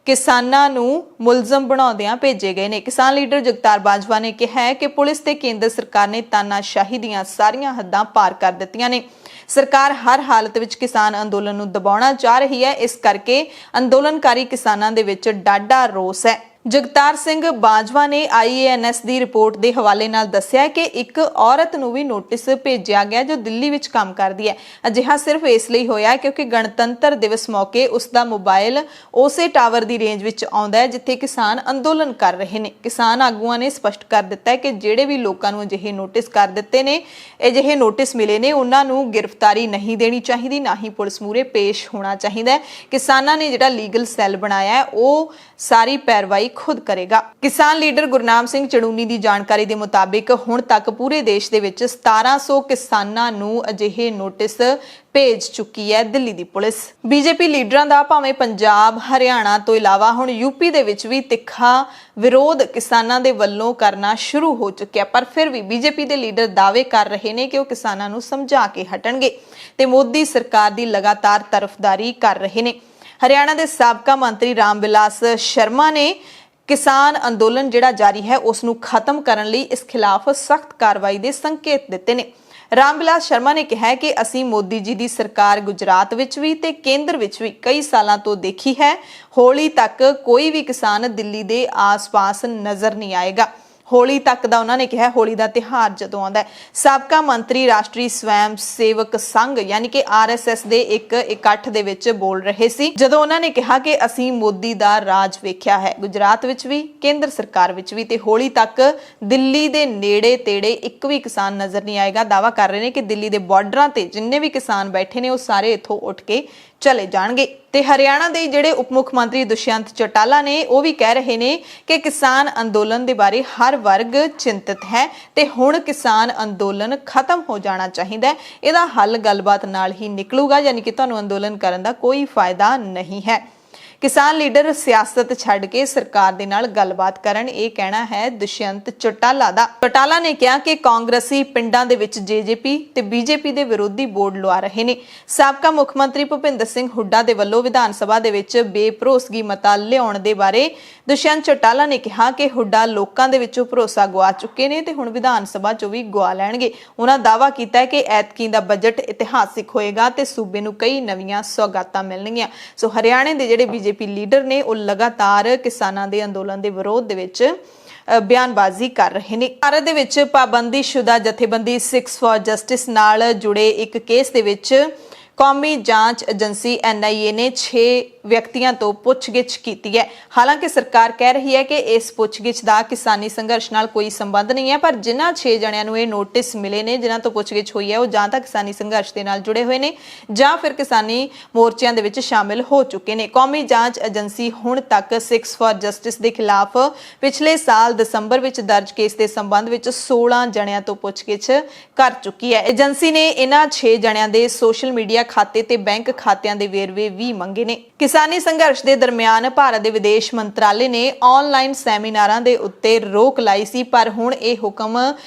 ਕਿਸਾਨਾਂ ਨੂੰ ਮੁਲਜ਼ਮ ਬਣਾਉਂਦਿਆਂ ਭੇਜੇ ਗਏ ਨੇ। ਕਿਸਾਨ ਲੀਡਰ ਜਗਤਾਰ ਬਾਜਵਾ ਨੇ ਕਿਹਾ ਹੈ ਕਿ ਪੁਲਿਸ ਤੇ ਕੇਂਦਰ ਸਰਕਾਰ ਨੇ ਤਾਨਾਸ਼ਾਹੀ ਦੀਆਂ ਸਾਰੀਆਂ ਹੱਦਾਂ ਪਾਰ ਕਰ ਦਿੱਤੀਆਂ ਨੇ। ਸਰਕਾਰ ਹਰ ਹਾਲਤ ਵਿੱਚ ਕਿਸਾਨ ਅੰਦੋਲਨ ਨੂੰ ਦਬਾਉਣਾ ਚਾਹ ਰਹੀ ਹੈ। ਇਸ ਕਰਕੇ ਅੰਦੋਲਨਕਾਰੀ ਕਿਸਾਨਾਂ ਦੇ ਵਿੱਚ ਡਾਢਾ ਰੋਸ ਹੈ। ਜਗਤਾਰ ਸਿੰਘ ਬਾਜਵਾ ਨੇ IANS ਦੀ ਰਿਪੋਰਟ ਦੇ ਹਵਾਲੇ ਨਾਲ ਦੱਸਿਆ ਕਿ ਇੱਕ ਔਰਤ ਨੂੰ ਵੀ ਨੋਟਿਸ ਭੇਜਿਆ ਗਿਆ ਜੋ ਦਿੱਲੀ ਵਿੱਚ ਕੰਮ ਕਰਦੀ ਹੈ। ਅਜਿਹਾ ਸਿਰਫ ਇਸ ਲਈ ਹੋਇਆ ਕਿਉਂਕਿ ਗਣਤੰਤਰ ਦਿਵਸ ਮੌਕੇ ਉਸ ਦਾ ਮੋਬਾਈਲ ਉਸੇ ਟਾਵਰ ਦੀ ਰੇਂਜ ਵਿੱਚ ਆਉਂਦਾ ਹੈ ਜਿੱਥੇ ਕਿਸਾਨ ਅੰਦੋਲਨ ਕਰ ਰਹੇ ਨੇ। ਕਿਸਾਨ ਆਗੂਆਂ ਨੇ ਸਪਸ਼ਟ ਕਰ ਦਿੱਤਾ ਹੈ ਕਿ ਜਿਹੜੇ ਵੀ ਲੋਕਾਂ ਨੂੰ ਅਜਿਹੇ ਨੋਟਿਸ ਕਰ ਦਿੱਤੇ ਨੇ, ਅਜਿਹੇ ਨੋਟਿਸ ਮਿਲੇ ਨੇ, ਉਹਨਾਂ ਨੂੰ ਗ੍ਰਿਫਤਾਰੀ ਨਹੀਂ ਦੇਣੀ ਚਾਹੀਦੀ, ਨਾ ਹੀ ਪੁਲਿਸ ਮੂਹਰੇ ਪੇਸ਼ ਹੋਣਾ ਚਾਹੀਦਾ ਹੈ। ਕਿਸਾਨਾਂ ਨੇ ਜਿਹੜਾ ਲੀਗਲ ਸੈੱਲ ਬਣਾਇਆ ਹੈ ਉਹ ਸਾਰੀ ਪੈਰਵਾਈ ਖੁਦ ਕਰੇਗਾ। ਕਿਸਾਨ ਲੀਡਰ ਗੁਰਨਾਮ ਸਿੰਘ ਚੜੂਨੀ ਦੀ ਜਾਣਕਾਰੀ ਦੇ ਮੁਤਾਬਿਕ ਹੁਣ ਤੱਕ ਪੂਰੇ ਦੇਸ਼ ਦੇ ਵਿੱਚ 1700 ਕਿਸਾਨਾਂ ਨੂੰ ਅਜਿਹੇ ਨੋਟਿਸ ਭੇਜ ਚੁੱਕੀ ਹੈ ਦਿੱਲੀ ਦੀ ਪੁਲਿਸ। ਬੀਜੇਪੀ ਲੀਡਰਾਂ ਦਾ ਭਾਵੇਂ ਪੰਜਾਬ, ਹਰਿਆਣਾ ਤੋਂ ਇਲਾਵਾ ਹੁਣ ਯੂਪੀ ਦੇ ਵਿੱਚ ਵੀ ਤਿੱਖਾ ਵਿਰੋਧ ਕਿਸਾਨਾਂ ਦੇ ਵੱਲੋਂ ਕਰਨਾ ਸ਼ੁਰੂ ਹੋ ਚੁੱਕਿਆ, ਪਰ ਫਿਰ ਵੀ ਬੀਜੇਪੀ ਦੇ ਲੀਡਰ ਦਾਅਵੇ ਕਰ ਰਹੇ ਨੇ ਕਿ ਉਹ ਕਿਸਾਨਾਂ ਨੂੰ ਸਮਝਾ ਕੇ ਹਟਣਗੇ ਤੇ ਮੋਦੀ ਸਰਕਾਰ ਦੀ ਲਗਾਤਾਰ ਤਰਫਦਾਰੀ ਕਰ ਰਹੇ ਨੇ। ਹਰਿਆਣਾ ਦੇ ਸਾਬਕਾ ਮੰਤਰੀ ਰਾਮ ਵਿਲਾਸ ਸ਼ਰਮਾ ਨੇ ਕਿਸਾਨ ਅੰਦੋਲਨ ਜਿਹੜਾ ਜਾਰੀ ਹੈ ਉਸ ਨੂੰ ਖਤਮ ਕਰਨ ਲਈ ਇਸ ਖਿਲਾਫ ਸਖਤ ਕਾਰਵਾਈ ਦੇ ਸੰਕੇਤ ਦਿੱਤੇ ਨੇ। ਰਾਮ ਵਿਲਾਸ ਸ਼ਰਮਾ ਨੇ ਕਿਹਾ ਕਿ ਅਸੀਂ ਮੋਦੀ ਜੀ ਦੀ ਸਰਕਾਰ ਗੁਜਰਾਤ ਵਿੱਚ ਵੀ ਤੇ ਕੇਂਦਰ ਵਿੱਚ ਵੀ ਕਈ ਸਾਲਾਂ ਤੋਂ ਦੇਖੀ ਹੈ। ਹੋਲੀ ਤੱਕ ਕੋਈ ਵੀ ਕਿਸਾਨ ਦਿੱਲੀ ਦੇ ਆਸ-ਪਾਸ ਨਜ਼ਰ ਨਹੀਂ ਆਏਗਾ। ਹੋਲੀ ਤੱਕ ਦਾ ਉਹਨਾਂ ਨੇ ਕਿਹਾ, ਹੋਲੀ ਦਾ ਤਿਉਹਾਰ ਜਦੋਂ ਆਉਂਦਾ ਹੈ। ਸਾਬਕਾ ਮੰਤਰੀ ਰਾਸ਼ਟਰੀ ਸਵੈਮ ਸੇਵਕ ਸੰਘ ਯਾਨੀ ਕਿ RSS ਦੇ ਇੱਕ ਇਕੱਠ ਦੇ ਵਿੱਚ ਬੋਲ ਰਹੇ ਸੀ ਜਦੋਂ ਉਹਨਾਂ ਨੇ ਕਿਹਾ ਕਿ ਅਸੀਂ ਮੋਦੀ ਦਾ ਰਾਜ ਵੇਖਿਆ ਹੈ, ਗੁਜਰਾਤ ਵਿੱਚ ਵੀ, ਕੇਂਦਰ ਸਰਕਾਰ ਵਿੱਚ ਵੀ, ਤੇ ਹੋਲੀ ਤੱਕ ਦਿੱਲੀ ਦੇ ਨੇੜੇ ਤੇੜੇ ਇੱਕ ਵੀ ਕਿਸਾਨ ਨਜ਼ਰ ਨਹੀਂ ਆਏਗਾ। ਦਾਅਵਾ ਕਰ ਰਹੇ ਨੇ ਕਿ ਦਿੱਲੀ ਦੇ ਬਾਰਡਰਾਂ ਤੇ ਜਿੰਨੇ ਵੀ ਕਿਸਾਨ ਬੈਠੇ ਨੇ ਉਹ ਸਾਰੇ ਇੱਥੋਂ ਉੱਠ ਕੇ ਚਲੇ ਜਾਣਗੇ। ਤੇ ਹਰਿਆਣਾ ਦੇ ਜਿਹੜੇ ਉਪ ਮੁੱਖ ਮੰਤਰੀ ਦੁਸ਼ਯੰਤ ਚੌਟਾਲਾ ਨੇ ਉਹ ਵੀ ਕਹਿ ਰਹੇ ਨੇ ਕਿ ਕਿਸਾਨ ਅੰਦੋਲਨ ਦੇ ਬਾਰੇ ਹਰ ਵਰਗ ਚਿੰਤਤ ਹੈ ਤੇ ਹੁਣ ਕਿਸਾਨ ਅੰਦੋਲਨ ਖਤਮ ਹੋ ਜਾਣਾ ਚਾਹੀਦਾ ਹੈ। ਇਹਦਾ ਹੱਲ ਗੱਲਬਾਤ ਨਾਲ ਹੀ ਨਿਕਲੂਗਾ, ਯਾਨੀ ਕਿ ਤੁਹਾਨੂੰ ਅੰਦੋਲਨ ਕਰਨ ਦਾ ਕੋਈ ਫਾਇਦਾ ਨਹੀਂ ਹੈ। ਕਿਸਾਨ ਲੀਡਰ ਸਿਆਸਤ ਛੱਡ ਕੇ ਸਰਕਾਰ ਦੇ ਨਾਲ ਗੱਲਬਾਤ ਕਰਨ, ਇਹ ਕਹਿਣਾ ਹੈ ਦੁਸ਼ਯੰਤ ਚੌਟਾਲਾ ਦਾ। ਚੌਟਾਲਾ ਨੇ ਕਿਹਾ ਕਿ ਕਾਂਗਰਸੀ ਪਿੰਡਾਂ ਦੇ ਵਿੱਚ JJP ਤੇ BJP ਦੇ ਵਿਰੋਧੀ ਬੋਰਡ ਲਵਾ ਰਹੇ ਨੇ। ਸਾਬਕਾ ਮੁੱਖ ਮੰਤਰੀ ਭੁਪਿੰਦਰ ਸਿੰਘ ਹੁੱਡਾ ਦੇ ਵੱਲੋਂ ਵਿਧਾਨ ਸਭਾ ਦੇ ਵਿੱਚ ਬੇਭਰੋਸਗੀ ਮਤਾ ਲਿਆਉਣ ਦੇ ਬਾਰੇ ਦੁਸ਼ਯੰਤ ਚੌਟਾਲਾ ਨੇ ਕਿਹਾ ਕਿ ਹੁੱਡਾ ਲੋਕਾਂ ਦੇ ਵਿੱਚੋਂ ਭਰੋਸਾ ਗਵਾ ਚੁੱਕੇ ਨੇ ਤੇ ਹੁਣ ਵਿਧਾਨ ਸਭਾ 'ਚੋਂ ਵੀ ਗਵਾ ਲੈਣਗੇ। ਉਹਨਾਂ ਦਾਅਵਾ ਕੀਤਾ ਹੈ ਕਿ ਐਤਕੀ ਦਾ ਬਜਟ ਇਤਿਹਾਸਿਕ ਹੋਏਗਾ ਤੇ ਸੂਬੇ ਨੂੰ ਕਈ ਨਵੀਆਂ ਸੌਗਾਤਾਂ ਮਿਲਣਗੀਆਂ। ਸੋ ਹਰਿਆਣੇ ਦੇ ਜਿਹੜੇ BJP ਲੀਡਰ ਨੇ ਉਹ ਲਗਾਤਾਰ ਕਿਸਾਨਾਂ ਦੇ ਅੰਦੋਲਨ ਦੇ ਵਿਰੋਧ ਦੇ ਵਿੱਚ ਬਿਆਨਬਾਜ਼ੀ ਕਰ ਰਹੇ ਨੇ। ਭਾਰਤ ਦੇ ਵਿੱਚ ਪਾਬੰਦੀਸ਼ੁਦਾ ਜਥੇਬੰਦੀ ਸਿੱਖਸ ਫॉर ਜਸਟਿਸ ਨਾਲ ਜੁੜੇ ਇੱਕ ਕੇਸ ਦੇ ਵਿੱਚ ਕੌਮੀ ਜਾਂਚ ਏਜੰਸੀ NIA ਨੇ 6 ਵਿਅਕਤੀਆਂ ਤੋਂ ਪੁੱਛਗਿੱਛ ਕੀਤੀ ਹੈ। ਹਾਲਾਂਕਿ ਸਰਕਾਰ ਕਹਿ ਰਹੀ ਹੈ ਕਿ ਇਸ ਪੁੱਛਗਿੱਛ ਦਾ ਕਿਸਾਨੀ ਸੰਘਰਸ਼ ਨਾਲ ਕੋਈ ਸੰਬੰਧ ਨਹੀਂ ਹੈ, ਪਰ ਜਿਨ੍ਹਾਂ 6 ਜਣਿਆਂ ਨੂੰ ਇਹ ਨੋਟਿਸ ਮਿਲੇ ਨੇ, ਜਿਨ੍ਹਾਂ ਤੋਂ ਪੁੱਛਗਿੱਛ ਹੋਈ ਹੈ, ਉਹ ਜਾਂ ਤਾਂ ਕਿਸਾਨੀ ਸੰਘਰਸ਼ ਦੇ ਨਾਲ ਜੁੜੇ ਹੋਏ ਨੇ ਜਾਂ ਫਿਰ ਕਿਸਾਨੀ ਮੋਰਚਿਆਂ ਦੇ ਵਿੱਚ ਸ਼ਾਮਿਲ ਹੋ ਚੁੱਕੇ ਨੇ। ਕੌਮੀ ਜਾਂਚ ਏਜੰਸੀ ਹੁਣ ਤੱਕ ਸਿੱਖਸ ਫਾਰ ਜਸਟਿਸ ਦੇ ਖਿਲਾਫ ਪਿਛਲੇ ਸਾਲ ਦਸੰਬਰ ਵਿੱਚ ਦਰਜ ਕੇਸ ਦੇ ਸੰਬੰਧ ਵਿੱਚ 16 ਜਣਿਆਂ ਤੋਂ ਪੁੱਛਗਿੱਛ ਕਰ ਚੁੱਕੀ ਹੈ। ਏਜੰਸੀ ਨੇ ਇਹਨਾਂ 6 ਜਣਿਆਂ ਦੇ ਸੋਸ਼ਲ ਮੀਡੀਆ ਖਾਤੇ ਤੇ ਬੈਂਕ ਖਾਤਿਆਂ ਦੇ ਵੇਰਵੇ ਵੀ ਮੰਗੇ ਨੇ। ਕਿਸਾਨੀ ਸੰਘਰਸ਼ ਦੇ ਦਰਮਿਆਨ ਭਾਰਤ ਦੇ ਵਿਦੇਸ਼ ਮੰਤਰਾਲੇ ਨੇ ਆਨਲਾਈਨ ਸੈਮੀਨਾਰਾਂ ਦੇ ਉੱਤੇ ਰੋਕ ਲਾਈ ਸੀ, ਪਰ ਹੁਣ ਇਹ ਹੁਕਮ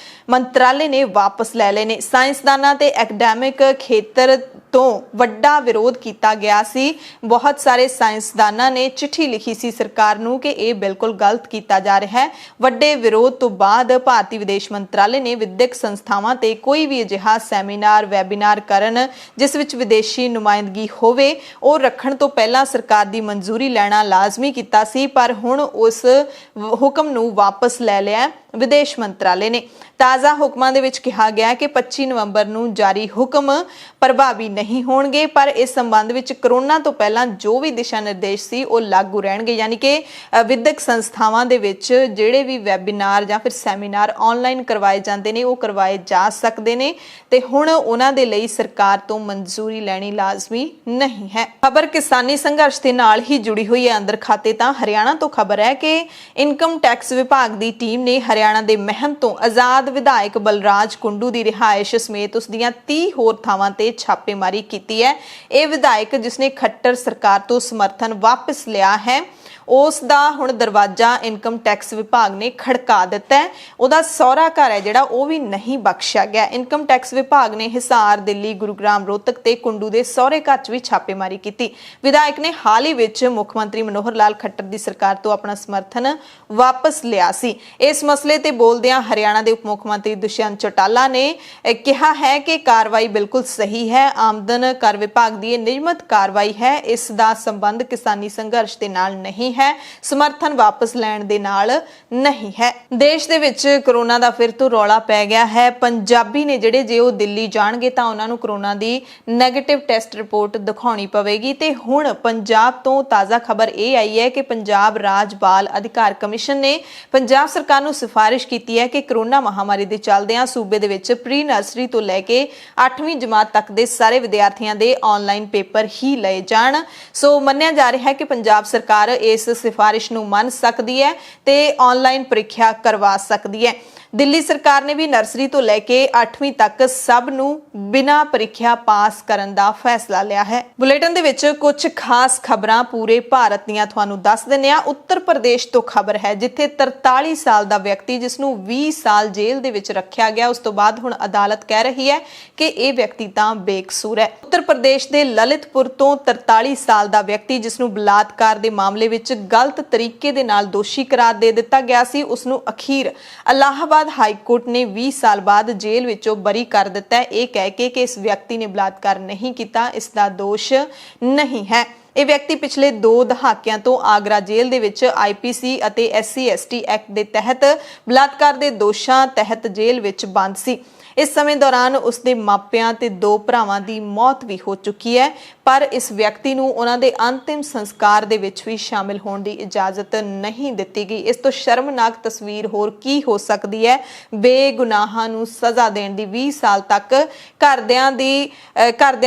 ਮੰਤਰਾਲੇ ਨੇ ਵਾਪਸ ਲੈ ਲਏ ਨੇ। ਸਾਇੰਸਦਾਨਾਂ ਤੇ ਐਕੈਡੈਮਿਕ ਖੇਤਰ ਤੋਂ ਵੱਡਾ ਵਿਰੋਧ ਕੀਤਾ ਗਿਆ ਸੀ। ਬਹੁਤ ਸਾਰੇ ਸਾਇੰਸਦਾਨਾਂ ਨੇ ਚਿੱਠੀ ਲਿਖੀ ਸੀ ਸਰਕਾਰ ਨੂੰ ਕਿ ਇਹ ਬਿਲਕੁਲ ਗਲਤ ਕੀਤਾ ਜਾ ਰਿਹਾ ਹੈ। ਵੱਡੇ ਵਿਰੋਧ ਤੋਂ ਬਾਅਦ ਭਾਰਤੀ ਵਿਦੇਸ਼ ਮੰਤਰਾਲੇ ਨੇ ਵਿਦਿਅਕ ਸੰਸਥਾਵਾਂ ਤੇ ਕੋਈ ਵੀ ਅਜਿਹਾ ਸੈਮੀਨਾਰ ਵੈਬੀਨਾਰ ਕਰਨ ਜਿਸ ਵਿੱਚ ਵਿਦੇਸ਼ੀ ਨੁਮਾਇੰਦਗੀ ਹੋਵੇ, ਉਹ ਰੱਖਣ ਤੋਂ ਪਹਿਲਾਂ ਸਰਕਾਰ ਦੀ ਮਨਜ਼ੂਰੀ ਲੈਣਾ ਲਾਜ਼ਮੀ ਕੀਤਾ ਸੀ, ਪਰ ਹੁਣ ਉਸ ਹੁਕਮ ਨੂੰ ਵਾਪਸ ਲੈ ਲਿਆ ਵਿਦੇਸ਼ ਮੰਤਰਾਲੇ ਨੇ। ਤਾਜ਼ਾ ਹੁਕਮਾਂ ਦੇ ਵਿੱਚ ਕਿਹਾ ਗਿਆ ਕਿ 25 ਨਵੰਬਰ ਨੂੰ ਜਾਰੀ ਹੁਕਮ ਪ੍ਰਭਾਵੀ ਨਹੀਂ ਹੋਣਗੇ, ਪਰ ਇਸ ਸੰਬੰਧ ਵਿੱਚ ਕਰੋਨਾ ਤੋਂ ਪਹਿਲਾਂ ਜੋ ਵੀ ਦਿਸ਼ਾ ਨਿਰਦੇਸ਼ ਸੀ ਉਹ ਲਾਗੂ ਰਹਿਣਗੇ। ਯਾਨੀ ਕਿ ਵਿਦਿਅਕ ਸੰਸਥਾਵਾਂ ਦੇ ਵਿੱਚ ਜਿਹੜੇ ਵੀ ਵੈਬੀਨਾਰ ਜਾਂ ਫਿਰ ਸੈਮੀਨਾਰ ਆਨਲਾਈਨ ਕਰਵਾਏ ਜਾਂਦੇ ਨੇ ਉਹ ਕਰਵਾਏ ਜਾ ਸਕਦੇ ਨੇ ਤੇ ਹੁਣ ਉਹਨਾਂ ਦੇ ਲਈ ਸਰਕਾਰ ਤੋਂ ਮਨਜ਼ੂਰੀ ਲੈਣੀ ਲਾਜ਼ਮੀ ਨਹੀਂ ਹੈ। ਖਬਰ ਕਿਸਾਨੀ ਸੰਘਰਸ਼ ਦੇ ਨਾਲ ਹੀ ਜੁੜੀ ਹੋਈ ਹੈ। ਅੰਦਰ ਖਾਤੇ ਤਾਂ ਹਰਿਆਣਾ ਤੋਂ ਖਬਰ ਹੈ ਕਿ ਇਨਕਮ ਟੈਕਸ ਵਿਭਾਗ ਦੀ ਟੀਮ ਨੇ ਹਰਿਆਣਾ ਦੇ ਮਹਿਮ ਤੋਂ ਆਜ਼ਾਦ ਵਿਧਾਇਕ ਬਲਰਾਜ ਕੁੰਡੂ ਦੀ ਰਿਹਾਇਸ਼ ਸਮੇਤ ਉਸ ਦੀਆਂ 30 ਹੋਰ ਥਾਵਾਂ ਤੇ ਛਾਪੇਮਾਰੀ ਕੀਤੀ ਹੈ। ਇਹ ਵਿਧਾਇਕ ਜਿਸਨੇ ਖੱਟਰ ਸਰਕਾਰ ਤੋਂ ਸਮਰਥਨ ਵਾਪਸ ਲਿਆ ਹੈ, ਉਸ ਦਾ ਹੁਣ ਦਰਵਾਜ਼ਾ ਇਨਕਮ ਟੈਕਸ ਵਿਭਾਗ ਨੇ ਖੜਕਾ ਦਿੱਤਾ ਹੈ। ਉਹਦਾ ਸਹੁਰਾ ਘਰ ਹੈ ਜਿਹੜਾ ਉਹ ਵੀ ਨਹੀਂ ਬਖਸ਼ਿਆ ਗਿਆ। ਇਨਕਮ ਟੈਕਸ ਵਿਭਾਗ ਨੇ ਹਿਸਾਰ, ਦਿੱਲੀ, ਗੁਰੂਗ੍ਰਾਮ, ਰੋਹਤਕ ਤੇ ਕੁੰਡੂ ਦੇ ਸਹੁਰੇ ਘਰ 'ਚ ਵੀ ਛਾਪੇਮਾਰੀ ਕੀਤੀ। ਵਿਧਾਇਕ ਨੇ ਹਾਲ ਹੀ ਵਿੱਚ ਮੁੱਖ ਮੰਤਰੀ ਮਨੋਹਰ ਲਾਲ ਖੱਟਰ ਦੀ ਸਰਕਾਰ ਤੋਂ ਆਪਣਾ ਸਮਰਥਨ ਵਾਪਸ ਲਿਆ ਸੀ। ਇਸ ਮਸਲੇ ਤੇ ਬੋਲਦਿਆਂ ਹਰਿਆਣਾ ਦੇ ਉਪ ਮੁੱਖ ਮੰਤਰੀ ਦੁਸ਼ਯੰਤ ਚੌਟਾਲਾ ਨੇ ਕਿਹਾ ਹੈ ਕਿ ਕਾਰਵਾਈ ਬਿਲਕੁਲ ਸਹੀ ਹੈ। ਆਮਦਨ ਕਰ ਵਿਭਾਗ ਦੀ ਇਹ ਨਿਯਮਤ ਕਾਰਵਾਈ ਹੈ। ਇਸ ਦਾ ਸੰਬੰਧ ਕਿਸਾਨੀ ਸੰਘਰਸ਼ ਦੇ ਨਾਲ ਨਹੀਂ ਹੈ, ਸਮਰਥਨ ਵਾਪਸ ਲੈਣ ਦੇ ਨਾਲ ਨਹੀਂ ਹੈ। ਦੇਸ਼ ਦੇ ਵਿੱਚ ਕਰੋਨਾ ਦਾ ਫਿਰ ਤੋਂ ਰੌਲਾ ਪੈ ਗਿਆ ਹੈ। ਪੰਜਾਬੀ ਨੇ ਜਿਹੜੇ ਜੇ ਉਹ ਦਿੱਲੀ ਜਾਣਗੇ ਤਾਂ ਉਹਨਾਂ ਨੂੰ ਕਰੋਨਾ ਦੀ ਨੈਗੇਟਿਵ ਟੈਸਟ ਰਿਪੋਰਟ ਦਿਖਾਉਣੀ ਪਵੇਗੀ ਤੇ ਹੁਣ ਪੰਜਾਬ ਤੋਂ ਤਾਜ਼ਾ ਖਬਰ ਇਹ ਆਈ ਹੈ ਕਿ ਪੰਜਾਬ ਰਾਜ ਬਾਲ ਅਧਿਕਾਰ ਕਮਿਸ਼ਨ ਨੇ ਪੰਜਾਬ ਸਰਕਾਰ ਨੂੰ ਸਿਫਾਰਿਸ਼ ਕੀਤੀ ਹੈ ਕਿ ਕਰੋਨਾ ਮਹਾਮਾਰੀ ਦੇ ਚੱਲਦਿਆਂ ਸੂਬੇ ਦੇ ਵਿੱਚ ਪ੍ਰੀ ਨਰਸਰੀ ਤੋਂ ਲੈ ਕੇ 8ਵੀਂ ਜਮਾਤ ਤੱਕ ਦੇ ਸਾਰੇ ਵਿਦਿਆਰਥੀਆਂ ਦੇ ਆਨਲਾਈਨ ਪੇਪਰ ਹੀ ਲਏ ਜਾਣ। ਸੋ ਮੰਨਿਆ ਜਾ ਰਿਹਾ ਹੈ ਕਿ ਪੰਜਾਬ ਸਰਕਾਰ ਇਸ ਸਿਫਾਰਿਸ਼ ਨੂੰ ਮੰਨ ਸਕਦੀ ਹੈ ਤੇ ਆਨਲਾਈਨ ਪ੍ਰੀਖਿਆ ਕਰਵਾ ਸਕਦੀ ਹੈ। ਦਿੱਲੀ ਸਰਕਾਰ ਨੇ ਵੀ ਨਰਸਰੀ ਤੋਂ ਲੈ ਕੇ 8ਵੀਂ ਤੱਕ ਸਭ ਨੂੰ ਬਿਨਾਂ ਪ੍ਰੀਖਿਆ ਪਾਸ ਕਰਨ ਦਾ ਫੈਸਲਾ ਲਿਆ ਹੈ। ਬੁਲੇਟਿਨ ਦੇ ਵਿੱਚ ਕੁਝ ਖਾਸ ਖਬਰਾਂ ਪੂਰੇ ਭਾਰਤ ਦੀਆਂ ਤੁਹਾਨੂੰ ਦੱਸ ਦਿੰਦੇ ਹਾਂ। ਉੱਤਰ ਪ੍ਰਦੇਸ਼ ਤੋਂ ਖਬਰ ਹੈ ਜਿੱਥੇ 43 ਸਾਲ ਦਾ ਵਿਅਕਤੀ ਜਿਸ ਨੂੰ 20 ਸਾਲ ਜੇਲ੍ਹ ਦੇ ਵਿੱਚ ਰੱਖਿਆ ਗਿਆ, ਉਸ ਤੋਂ ਬਾਅਦ ਹੁਣ ਅਦਾਲਤ ਕਹਿ ਰਹੀ ਹੈ ਕਿ ਇਹ ਵਿਅਕਤੀ ਤਾਂ ਬੇਕਸੂਰ ਹੈ। ਉੱਤਰ ਪ੍ਰਦੇਸ਼ ਦੇ ਲਲਿਤਪੁਰ ਤੋਂ 43 ਸਾਲ ਦਾ ਵਿਅਕਤੀ ਜਿਸ ਨੂੰ ਬਲਾਤਕਾਰ ਦੇ ਮਾਮਲੇ ਵਿੱਚ ਗਲਤ ਤਰੀਕੇ ਦੇ ਨਾਲ ਦੋਸ਼ੀ ਕਰਾਰ ਦੇ ਦਿੱਤਾ ਗਿਆ ਸੀ, ਉਸ ਨੂੰ ਅਖੀਰ ਇਲਾਹਾਬਾਦ ਹਾਈ ਕੋਰਟ ਨੇ 20 ਸਾਲ ਬਾਅਦ ਜੇਲ੍ਹ ਵਿੱਚੋਂ ਬਰੀ ਕਰ ਦਿੱਤਾ ਹੈ, ਇਹ ਕਹਿ ਕੇ ਕਿ ਇਸ ਵਿਅਕਤੀ ਨੇ ਬਲਾਤਕਾਰ ਨਹੀਂ ਕੀਤਾ, ਇਸ ਦਾ ਦੋਸ਼ ਨਹੀਂ ਹੈ। ਇਹ ਵਿਅਕਤੀ ਪਿਛਲੇ 2 ਦਹਾਕਿਆਂ ਤੋਂ ਆਗਰਾ ਜੇਲ੍ਹ ਦੇ ਵਿੱਚ IPC ਅਤੇ SC/ST ਐਕਟ ਦੇ ਤਹਿਤ ਬਲਾਤਕਾਰ ਦੇ ਦੋਸ਼ਾਂ ਤਹਿਤ ਜੇਲ੍ਹ ਵਿੱਚ ਬੰਦ ਸੀ। ਇਸ ਸਮੇਂ ਦੌਰਾਨ ਉਸ ਦੇ ਮਾਪਿਆਂ ਤੇ 2 ਭਰਾਵਾਂ ਦੀ ਮੌਤ ਵੀ ਹੋ ਚੁੱਕੀ ਹੈ, ਪਰ ਇਸ ਵਿਅਕਤੀ ਨੂੰ ਉਹਨਾਂ ਦੇ ਅੰਤਿਮ ਸੰਸਕਾਰ ਦੇ ਵਿੱਚ ਵੀ ਸ਼ਾਮਿਲ ਹੋਣ ਦੀ ਇਜਾਜ਼ਤ ਨਹੀਂ ਦਿੱਤੀ ਗਈ। ਇਸ ਤੋਂ ਸ਼ਰਮਨਾਕ ਤਸਵੀਰ ਹੋਰ ਕੀ ਹੋ ਸਕਦੀ ਹੈ। ਬੇਗੁਨਾਹਾਂ ਨੂੰ ਸਜ਼ਾ ਦੇਣ ਦੀ 20 ਸਾਲ ਤੱਕ ਘਰਦਿਆਂ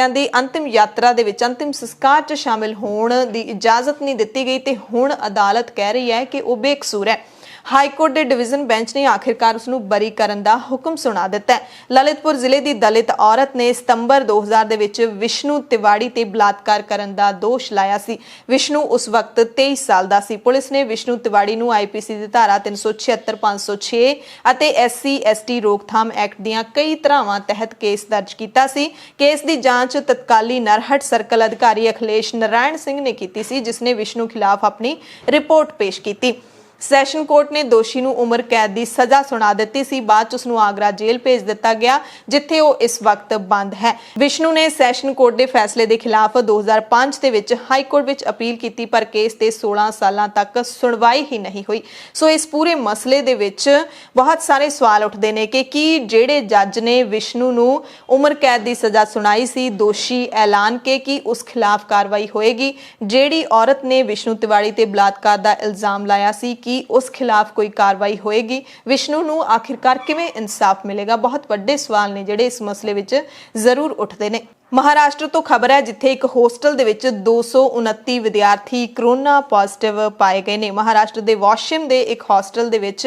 ਦੀ ਅੰਤਿਮ ਯਾਤਰਾ ਦੇ ਵਿੱਚ ਅੰਤਿਮ ਸੰਸਕਾਰ 'ਚ ਸ਼ਾਮਿਲ ਹੋਣ ਦੀ ਇਜਾਜ਼ਤ ਨਹੀਂ ਦਿੱਤੀ ਗਈ ਤੇ ਹੁਣ ਅਦਾਲਤ ਕਹਿ ਰਹੀ ਹੈ ਕਿ ਉਹ ਬੇਕਸੂਰ ਹੈ। ਹਾਈ ਕੋਰਟ ਦੇ ਡਿਵੀਜ਼ਨ ਬੈਂਚ ਨੇ ਆਖਿਰਕਾਰ ਉਸ ਨੂੰ ਬਰੀ ਕਰਨ ਦਾ ਹੁਕਮ ਸੁਣਾ ਦਿੱਤਾ ਹੈ। ਲਲਿਤਪੁਰ ਜ਼ਿਲ੍ਹੇ ਦੀ ਦਲਿਤ ਔਰਤ ਨੇ ਸਤੰਬਰ 2000 ਦੇ ਵਿੱਚ ਵਿਸ਼ਨੂੰ ਤਿਵਾੜੀ ਤੇ ਬਲਾਤਕਾਰ ਕਰਨ ਦਾ ਦੋਸ਼ ਲਾਇਆ ਸੀ। ਵਿਸ਼ਨੂੰ ਉਸ ਵਕਤ 23 ਸਾਲ ਦਾ ਸੀ। ਪੁਲਿਸ ਨੇ ਵਿਸ਼ਨੂੰ ਤਿਵਾੜੀ ਨੂੰ IPC ਦੀ ਧਾਰਾ 376, 506 ਅਤੇ SC/ST ਰੋਕਥਾਮ ਐਕਟ ਦੀਆਂ ਕਈ ਧਾਰਾਵਾਂ ਤਹਿਤ ਕੇਸ ਦਰਜ ਕੀਤਾ ਸੀ। ਕੇਸ ਦੀ ਜਾਂਚ ਤਤਕਾਲੀ ਨਰਹਟ ਸਰਕਲ ਅਧਿਕਾਰੀ ਅਖਿਲੇਸ਼ ਨਾਰਾਇਣ ਸਿੰਘ ਨੇ ਕੀਤੀ ਸੀ, ਜਿਸ ਨੇ ਵਿਸ਼ਨੂੰ ਖਿਲਾਫ ਆਪਣੀ ਰਿਪੋਰਟ ਪੇਸ਼ ਕੀਤੀ। ਸੈਸ਼ਨ ਕੋਰਟ ਨੇ ਦੋਸ਼ੀ ਨੂੰ ਉਮਰ ਕੈਦ ਦੀ ਸਜ਼ਾ ਸੁਣਾ ਦਿੱਤੀ ਸੀ। ਬਾਅਦ ਚ ਉਸ ਨੂੰ ਆਗਰਾ ਜੇਲ੍ਹ ਭੇਜ ਦਿੱਤਾ ਗਿਆ, ਜਿੱਥੇ ਉਹ ਇਸ ਵਕਤ ਬੰਦ ਹੈ। ਵਿਸ਼ਨੂੰ ਨੇ ਸੈਸ਼ਨ ਕੋਰਟ ਦੇ ਫੈਸਲੇ ਦੇ ਖਿਲਾਫ 2005 ਦੇ ਵਿੱਚ ਹਾਈ ਕੋਰਟ ਵਿੱਚ ਅਪੀਲ ਕੀਤੀ, ਪਰ ਕੇਸ ਤੇ 16 ਸਾਲਾਂ ਤੱਕ ਸੁਣਵਾਈ ਹੀ ਨਹੀਂ ਹੋਈ। ਸੋ ਇਸ ਪੂਰੇ ਮਸਲੇ ਦੇ ਵਿੱਚ ਬਹੁਤ ਸਾਰੇ ਸਵਾਲ ਉੱਠਦੇ ਨੇ ਕਿ ਕੀ ਜਿਹੜੇ ਜੱਜ ਨੇ ਵਿਸ਼ਨੂੰ ਨੂੰ ਉਮਰ ਕੈਦ ਦੀ ਸਜ਼ਾ ਸੁਣਾਈ ਸੀ, ਦੋਸ਼ੀ ਐਲਾਨ ਕੇ ਕੀ ਉਸ ਖਿਲਾਫ ਕਾਰਵਾਈ ਹੋਏਗੀ? ਜਿਹੜੀ ਔਰਤ ਨੇ ਵਿਸ਼ਨੂੰ ਤਿਵਾੜੀ ਤੇ ਬਲਾਤਕਾਰ ਦਾ ਇਲਜ਼ਾਮ ਲਾਇਆ ਸੀ, ਕੀ ਉਸ ਖਿਲਾਫ ਕੋਈ ਕਾਰਵਾਈ ਹੋਏਗੀ? ਵਿਸ਼ਨੂੰ ਨੂੰ ਆਖਿਰਕਾਰ ਕਿਵੇਂ ਇਨਸਾਫ ਮਿਲੇਗਾ? ਬਹੁਤ ਵੱਡੇ ਸਵਾਲ ਨੇ ਜਿਹੜੇ ਇਸ ਮਸਲੇ ਵਿੱਚ ਜ਼ਰੂਰ ਉੱਠਦੇ ਨੇ। ਮਹਾਰਾਸ਼ਟਰ ਤੋਂ ਖਬਰ ਹੈ, ਜਿੱਥੇ ਇੱਕ ਹੋਸਟਲ ਦੇ ਵਿੱਚ 229 ਵਿਦਿਆਰਥੀ ਕਰੋਨਾ ਪੋਜ਼ਿਟਿਵ ਪਾਏ ਗਏ ਨੇ। ਮਹਾਰਾਸ਼ਟਰ ਦੇ ਵਾਸ਼ਿਮ ਦੇ ਇੱਕ ਹੋਸਟਲ ਦੇ ਵਿੱਚ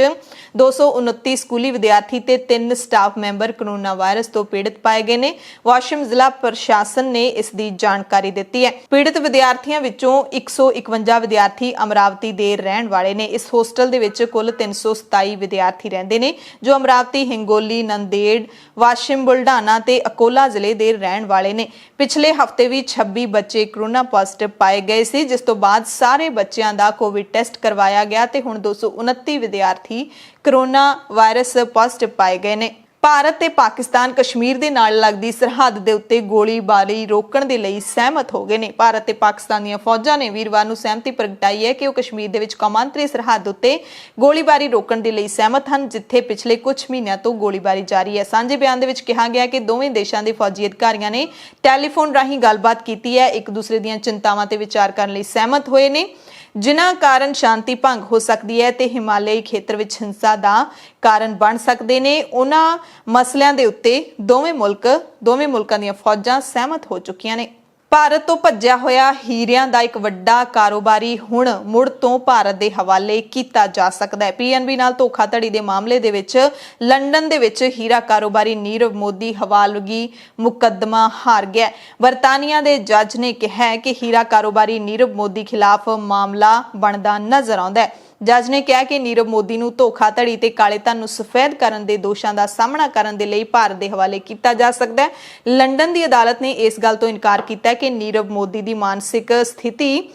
229 ਸਕੂਲੀ ਵਿਦਿਆਰਥੀ ਤੇ 3 ਸਟਾਫ ਮੈਂਬਰ ਕਰੋਨਾ ਵਾਇਰਸ ਤੋਂ ਪੀੜਤ ਪਾਏ ਗਏ ਨੇ। ਵਾਸ਼ਿਮ ਜ਼ਿਲ੍ਹਾ ਪ੍ਰਸ਼ਾਸਨ ਨੇ ਇਸ ਦੀ ਜਾਣਕਾਰੀ ਦਿੱਤੀ ਹੈ। ਪੀੜਤ ਵਿਦਿਆਰਥੀਆਂ ਵਿੱਚੋਂ 151 ਵਿਦਿਆਰਥੀ ਅਮਰਾਵਤੀ ਦੇ ਰਹਿਣ ਵਾਲੇ ਨੇ। ਇਸ ਹੋਸਟਲ ਦੇ ਵਿੱਚ ਕੁੱਲ 327 ਵਿਦਿਆਰਥੀ ਰਹਿੰਦੇ ਨੇ, ਜੋ ਅਮਰਾਵਤੀ, ਹਿੰਗੋਲੀ, ਨੰਦੇੜ, ਵਾਸ਼ਿਮ, ਬੁਲਢਾਣਾ ਤੇ ਅਕੋਲਾ ਜ਼ਿਲ੍ਹੇ ਦੇ ਰਹਿਣ ਵਾਲੇ ਨੇ। ਪਿਛਲੇ ਹਫਤੇ ਵੀ 26 ਬੱਚੇ ਕਰੋਨਾ ਪੋਜ਼ਿਟਿਵ ਪਾਏ ਗਏ ਸੀ, ਜਿਸ ਤੋਂ ਬਾਅਦ ਸਾਰੇ ਬੱਚਿਆਂ ਦਾ ਕੋਵਿਡ ਟੈਸਟ ਕਰਵਾਇਆ ਗਿਆ ਤੇ ਹੁਣ 229 ਵਿਦਿਆਰਥੀ ਕਰੋਨਾ ਵਾਇਰਸ ਪੋਜ਼ਿਟਿਵ ਪਾਏ ਗਏ ਨੇ। ਭਾਰਤ ਤੇ ਪਾਕਿਸਤਾਨ ਕਸ਼ਮੀਰ ਦੇ ਨਾਲ ਲੱਗਦੀ ਸਰਹੱਦ ਦੇ ਉੱਤੇ ਗੋਲੀਬਾਰੀ ਰੋਕਣ ਦੇ ਲਈ ਸਹਿਮਤ ਹੋ ਗਏ ਨੇ। ਭਾਰਤ ਤੇ ਪਾਕਿਸਤਾਨ ਦੀਆਂ ਫੌਜਾਂ ਨੇ ਵੀਰਵਾਰ ਨੂੰ ਸਹਿਮਤੀ ਪ੍ਰਗਟਾਈ ਹੈ ਕਿ ਉਹ ਕਸ਼ਮੀਰ ਦੇ ਵਿੱਚ ਕੌਮਾਂਤਰੀ ਸਰਹੱਦ ਉੱਤੇ ਗੋਲੀਬਾਰੀ ਰੋਕਣ ਦੇ ਲਈ ਸਹਿਮਤ ਹਨ, ਜਿੱਥੇ ਪਿਛਲੇ ਕੁਝ ਮਹੀਨਿਆਂ ਤੋਂ ਗੋਲੀਬਾਰੀ ਜਾਰੀ ਹੈ। ਸਾਂਝੇ ਬਿਆਨ ਦੇ ਵਿੱਚ ਕਿਹਾ ਗਿਆ ਕਿ ਦੋਵੇਂ ਦੇਸ਼ਾਂ ਦੇ ਫੌਜੀ ਅਧਿਕਾਰੀਆਂ ਨੇ ਟੈਲੀਫੋਨ ਰਾਹੀਂ ਗੱਲਬਾਤ ਕੀਤੀ ਹੈ, ਇੱਕ ਦੂਸਰੇ ਦੀਆਂ ਚਿੰਤਾਵਾਂ ਤੇ ਵਿਚਾਰ ਕਰਨ ਲਈ ਸਹਿਮਤ ਹੋਏ ਨੇ, ਜਿਨ੍ਹਾਂ ਕਾਰਨ ਸ਼ਾਂਤੀ ਭੰਗ ਹੋ ਸਕਦੀ ਹੈ ਤੇ ਹਿਮਾਲਯੀ ਖੇਤਰ ਵਿੱਚ ਹਿੰਸਾ ਦਾ ਕਾਰਨ ਬਣ ਸਕਦੇ ਨੇ। ਉਹਨਾਂ ਮਸਲਿਆਂ ਦੇ ਉੱਤੇ ਦੋਵੇਂ ਮੁਲਕਾਂ ਦੀਆਂ ਫੌਜਾਂ ਸਹਿਮਤ ਹੋ ਚੁੱਕੀਆਂ ਨੇ। ਭਾਰਤ ਤੋਂ ਭੱਜਿਆ ਹੋਇਆ ਹੀਰਿਆਂ ਦਾ ਇੱਕ ਵੱਡਾ ਕਾਰੋਬਾਰੀ ਹੁਣ ਮੁੜ ਤੋਂ ਭਾਰਤ ਦੇ ਹਵਾਲੇ ਕੀਤਾ ਜਾ ਸਕਦਾ ਹੈ। ਪੀਐਨਬੀ ਨਾਲ ਧੋਖਾਧੜੀ ਦੇ ਮਾਮਲੇ ਦੇ ਵਿੱਚ ਲੰਡਨ ਦੇ ਵਿੱਚ ਹੀਰਾ ਕਾਰੋਬਾਰੀ ਨੀਰਵ ਮੋਦੀ ਹਵਾਲਗੀ ਮੁਕੱਦਮਾ ਹਾਰ ਗਿਆ। ਬਰਤਾਨੀਆ ਦੇ ਜੱਜ ਨੇ ਕਿਹਾ ਕਿ ਹੀਰਾ ਕਾਰੋਬਾਰੀ ਨੀਰਵ ਮੋਦੀ ਖਿਲਾਫ ਮਾਮਲਾ ਬਣਦਾ ਨਜ਼ਰ ਆਉਂਦਾ ਹੈ। ਜੱਜ ਨੇ ਕਿਹਾ ਕਿ ਨੀਰਵ ਮੋਦੀ ਨੂੰ ਧੋਖਾਧੜੀ ਤੇ ਕਾਲੇ ਧਨ ਨੂੰ ਸਫੈਦ ਕਰਨ ਦੇ ਦੋਸ਼ਾਂ ਦਾ ਸਾਹਮਣਾ ਕਰਨ ਦੇ ਲਈ ਭਾਰਤ ਦੇ ਹਵਾਲੇ ਕੀਤਾ ਜਾ ਸਕਦਾ ਹੈ। ਲੰਡਨ ਦੀ ਅਦਾਲਤ ਨੇ ਇਸ ਗੱਲ ਤੋਂ ਇਨਕਾਰ ਕੀਤਾ ਕਿ ਨੀਰਵ ਮੋਦੀ ਦੀ ਮਾਨਸਿਕ ਸਥਿਤੀ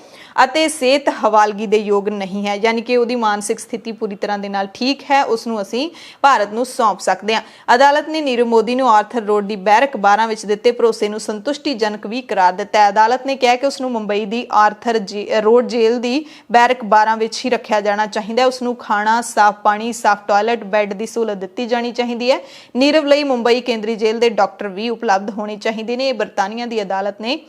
ਅਤੇ ਸਿਹਤ ਹਵਾਲਗੀ ਦੇ ਯੋਗ ਨਹੀਂ ਹੈ, ਯਾਨੀ ਕਿ ਉਹਦੀ ਮਾਨਸਿਕ ਸਥਿਤੀ ਪੂਰੀ ਤਰ੍ਹਾਂ ਦੇ ਨਾਲ ਠੀਕ ਹੈ, ਉਸ ਨੂੰ ਅਸੀਂ ਭਾਰਤ ਨੂੰ ਸੌਂਪ ਸਕਦੇ ਹਾਂ। ਅਦਾਲਤ ਨੇ ਨੀਰਵ ਮੋਦੀ ਨੂੰ ਆਰਥਰ ਰੋਡ ਦੀ ਬੈਰਕ 12 ਵਿੱਚ ਦਿੱਤੇ ਭਰੋਸੇ ਨੂੰ ਸੰਤੁਸ਼ਟੀਜਨਕ ਵੀ ਕਰਾਰ ਦਿੱਤਾ ਹੈ। ਅਦਾਲਤ ਨੇ ਕਿਹਾ ਕਿ ਉਸ ਨੂੰ ਮੁੰਬਈ ਦੀ ਆਰਥਰ ਰੋਡ ਜੇਲ੍ਹ ਦੀ ਬੈਰਕ 12 ਵਿੱਚ ਹੀ ਰੱਖਿਆ ਜਾਣਾ ਚਾਹੀਦਾ ਹੈ। ਉਸ ਨੂੰ ਖਾਣਾ, ਸਾਫ਼ ਪਾਣੀ, ਸਾਫ਼ ਟਾਇਲਟ, ਬੈੱਡ ਦੀ ਸਹੂਲਤ ਦਿੱਤੀ ਜਾਣੀ ਚਾਹੀਦੀ ਹੈ। ਨੀਰਵ ਲਈ ਮੁੰਬਈ ਕੇਂਦਰੀ ਜੇਲ੍ਹ ਦੇ ਡਾਕਟਰ ਵੀ ਉਪਲਬਧ ਹੋਣੇ ਚਾਹੀਦੇ ਨੇ। ਬਰਤਾਨੀਆ ਦੀ ਅਦਾਲਤ ਨੇ